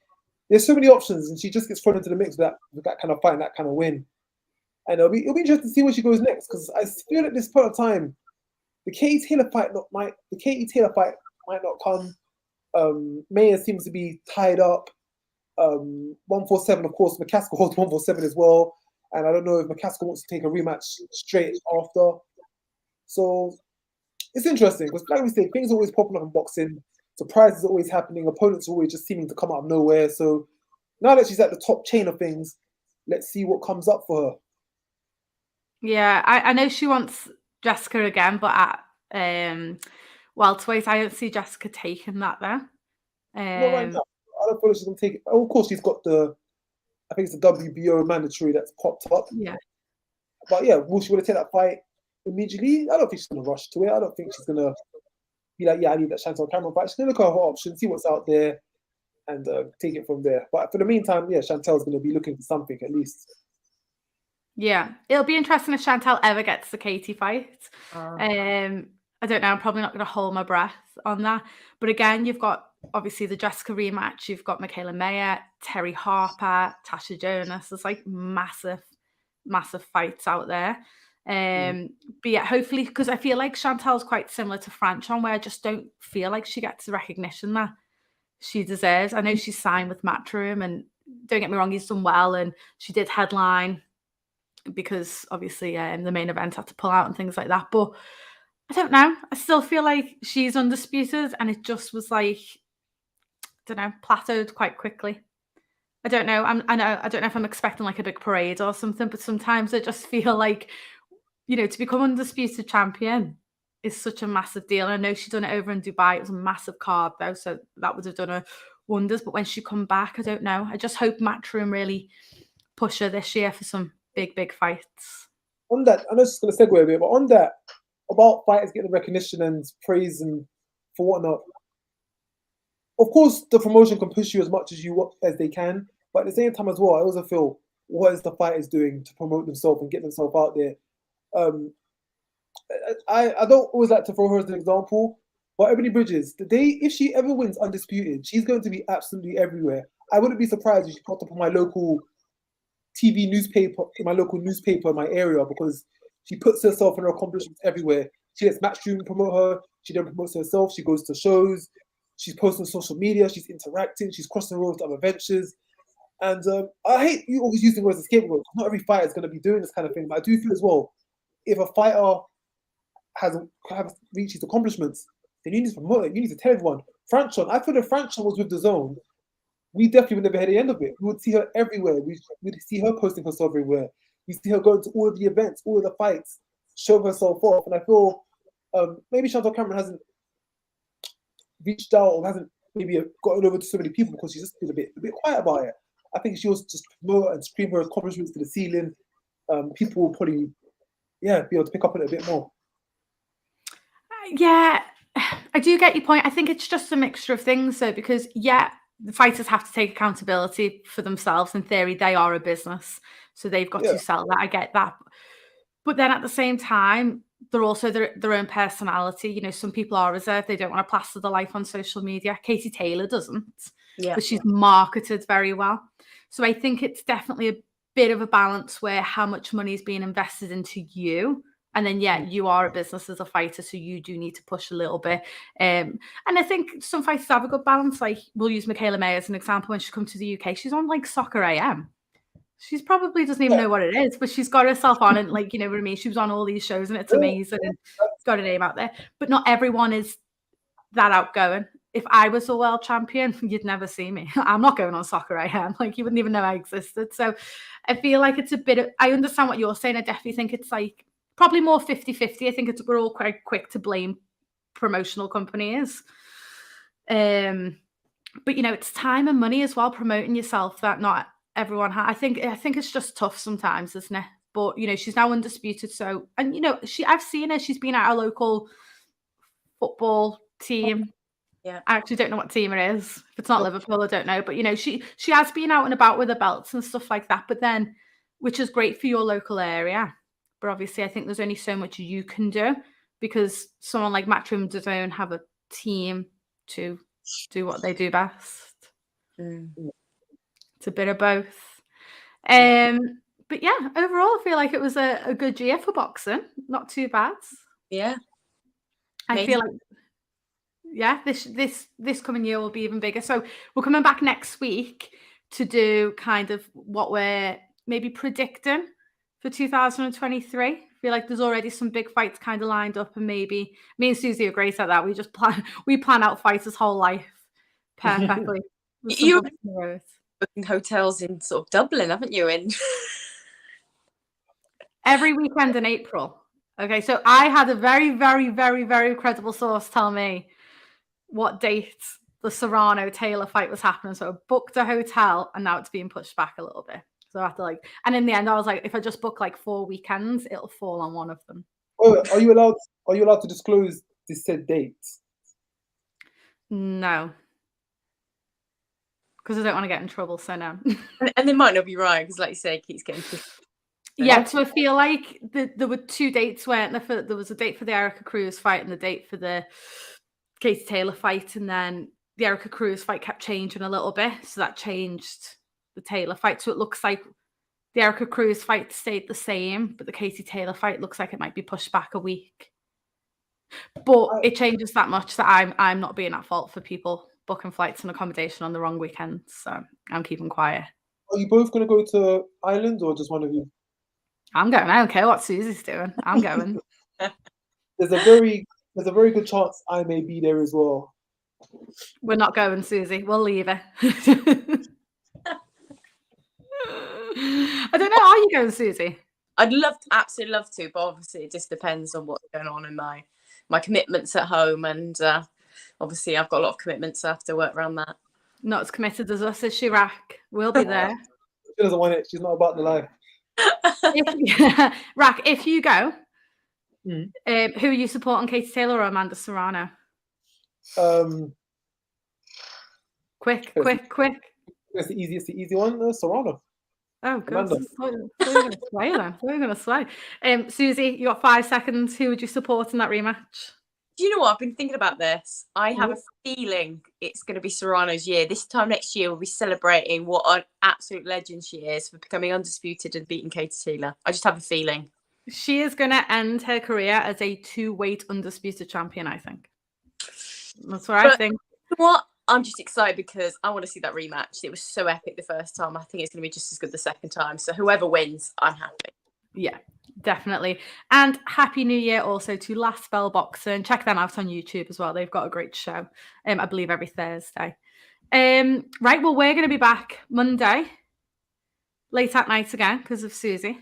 There's so many options, and she just gets thrown into the mix with that kind of fight and that kind of win. And it'll be interesting to see where she goes next, because I feel at this point of time, the Katie Taylor fight might not come. Maya seems to be tied up. 147, of course, McCaskill holds 147 as well. And I don't know if McCaskill wants to take a rematch straight after. So it's interesting, because like we say, things are always popping up in boxing. Surprises are always happening. Opponents are always just seeming to come out of nowhere. So now that she's at the top chain of things, let's see what comes up for her.
Yeah, I know she wants Jessica again, but at welterweight, I don't see Jessica taking that there.
Not right now. I don't feel she's going to take it. Of course, she's got I think it's the WBO mandatory that's popped up.
Yeah.
But yeah, will she want to take that fight immediately? I don't think she's going to rush to it. I don't think she's going to be like, I need that Chantelle Cameron fight. She's going to look at her options, see what's out there. and take it from there. But for the meantime, yeah, Chantelle's going to be looking for something at least.
Yeah, it'll be interesting if Chantelle ever gets the Katie fight. I don't know. I'm probably not going to hold my breath on that. But again, you've got obviously the Jessica rematch. You've got Mikaela Mayer, Terri Harper, Tasha Jonas. There's like massive fights out there. But yeah, hopefully, because I feel like Chantelle's quite similar to Francon, where I just don't feel like she gets the recognition that she deserves. I know she's signed with Matchroom, and don't get me wrong, he's done well, and she did headline because obviously the main event had to pull out and things like that. But I don't know. I still feel like she's undisputed, and it just was like, I don't know, plateaued quite quickly. I don't know. I don't know if I'm expecting like a big parade or something, but sometimes I just feel like, you know, to become undisputed champion is such a massive deal. I know she's done it over in Dubai. It was a massive card though, so that would have done her wonders. But when she come back, I don't know. I just hope Matchroom really push her this year for some big fights.
On that, I know it's going to segue a bit, but on that, about fighters getting recognition and praise and for whatnot. Of course, the promotion can push you as much as they can, but at the same time as well, I also feel, what is the fighters doing to promote themselves and get themselves out there? I don't always like to throw her as an example, but Ebanie Bridges, if she ever wins undisputed, she's going to be absolutely everywhere. I wouldn't be surprised if she popped up on my local TV newspaper, in my local newspaper in my area, because she puts herself and her accomplishments everywhere. She lets Matchroom promote her. She then promotes herself. She goes to shows. She's posting on social media. She's interacting. She's crossing the road to other ventures. And I hate you always using words as scapegoat. Not every fighter is going to be doing this kind of thing. But I do feel as well, if a fighter has reached his accomplishments, then you need to promote it. You need to tell everyone. Francon, I feel if Francon was with DAZN, we definitely would never hear the end of it. We would see her everywhere. We'd see her posting herself everywhere. We see her going to all of the events, all of the fights, show herself off. And I feel maybe Chantelle Cameron hasn't reached out or hasn't maybe gotten over to so many people because she's just been a bit quiet about it. I think she was just promote and scream her accomplishments to the ceiling. People will probably, be able to pick up on it a bit more.
Yeah, I do get your point. I think it's just a mixture of things, though, because the fighters have to take accountability for themselves. In theory, they are a business, so they've got to sell that. I get that. But then at the same time, they're also their own personality. You know, some people are reserved. They don't want to plaster their life on social media. Katie Taylor doesn't, but she's marketed very well. So I think it's definitely a bit of a balance where how much money is being invested into you. And then, you are a business as a fighter, so you do need to push a little bit. And I think some fighters have a good balance. Like, we'll use Mikaela Mayer as an example. When she comes to the UK, she's on, like, Soccer AM. She's probably doesn't even know what it is, but she's got herself on and, like, you know what I mean? She was on all these shows, and it's amazing. And got a name out there. But not everyone is that outgoing. If I was a world champion, you'd never see me. I'm not going on Soccer AM. Like, you wouldn't even know I existed. So I feel like it's a bit of... I understand what you're saying. I definitely think it's, like, probably more 50-50. I think we're all quite quick to blame promotional companies. But, you know, it's time and money as well, promoting yourself that not everyone has. I think it's just tough sometimes, isn't it? But, you know, she's now undisputed. So, and, you know, I've seen her. She's been at our local football team.
Yeah.
I actually don't know what team it is. If it's not Liverpool, I don't know. But, you know, she has been out and about with her belts and stuff like that. But then, which is great for your local area. But obviously, I think there's only so much you can do because someone like Matchroom DAZN have a team to do what they do best. It's a bit of both. But yeah, overall, I feel like it was a good year for boxing. Not too bad.
Yeah.
I feel like, this coming year will be even bigger. So we're coming back next week to do kind of what we're maybe predicting for 2023. I feel like there's already some big fights kind of lined up, and maybe me and Susie are great at that. We plan out fighters' whole life perfectly.
You're booking hotels in sort of Dublin, haven't you? In
every weekend in April. Okay, so I had a very, very, very, very credible source tell me what date the Serrano Taylor fight was happening. So I booked a hotel, and now it's being pushed back a little bit. So I have to and in the end, I was like, if I just book like 4 weekends, it'll fall on one of them.
Oh, are you allowed to disclose the said dates?
No. because I don't want to get in trouble. So no.
And they might not be right because, like you say, it keeps getting pushed.
Yeah, so I feel like there were 2 dates, weren't there? There was a date for the Erica Crews fight and the date for the Katie Taylor fight, and then the Erica Crews fight kept changing a little bit, so that changed the Taylor fight. So it looks like the Erica Crews fight stayed the same, but the Katie Taylor fight looks like it might be pushed back a week. But it changes that much that I'm not being at fault for people booking flights and accommodation on the wrong weekend, so I'm keeping quiet.
Are you both going to go to Ireland or just one of you?
I'm going. I don't care what Susie's doing. I'm going.
There's a very good chance I may be there as well.
We're not going, Susie. We'll leave her. I don't know. Are you going, Susie?
I'd absolutely love to, but obviously it just depends on what's going on in my commitments at home, and obviously I've got a lot of commitments, so I have to work around that.
Not as committed as us, is she, Rack? We'll be there.
She doesn't want it. She's not about the life.
Rack, if you go, who are you supporting, Katie Taylor or Amanda Serrano? Quick.
It's the easy one, Serrano.
Oh, God. We're going to sway then. We're going to sway. Susie, you got 5 seconds. Who would you support in that rematch?
Do you know what? I've been thinking about this. I have a feeling it's going to be Serrano's year. This time next year, we'll be celebrating what an absolute legend she is for becoming undisputed and beating Katie Taylor. I just have a feeling.
She is going to end her career as a 2-weight undisputed champion, I think. That's what I think.
You know what? I'm just excited because I want to see that rematch. It was so epic the first time. I think it's going to be just as good the second time. So whoever wins, I'm happy.
Yeah, definitely. And Happy New Year also to Last Bell Boxing. Check them out on YouTube as well. They've got a great show. I believe every Thursday. Right, well, we're going to be back Monday, late at night again because of Susie.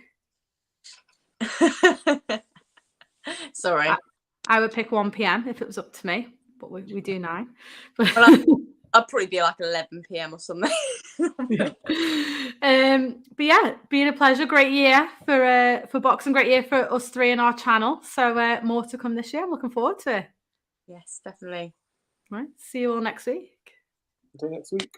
Sorry.
I would pick 1 p.m. if it was up to me, but we do 9.
Well, I'd probably be like 11 p.m. or something.
But yeah, been a pleasure. Great year for boxing. Great year for us 3 in our channel. So more to come this year. I'm looking forward to it.
Yes, definitely.
Right. See you all next week.
Until next week.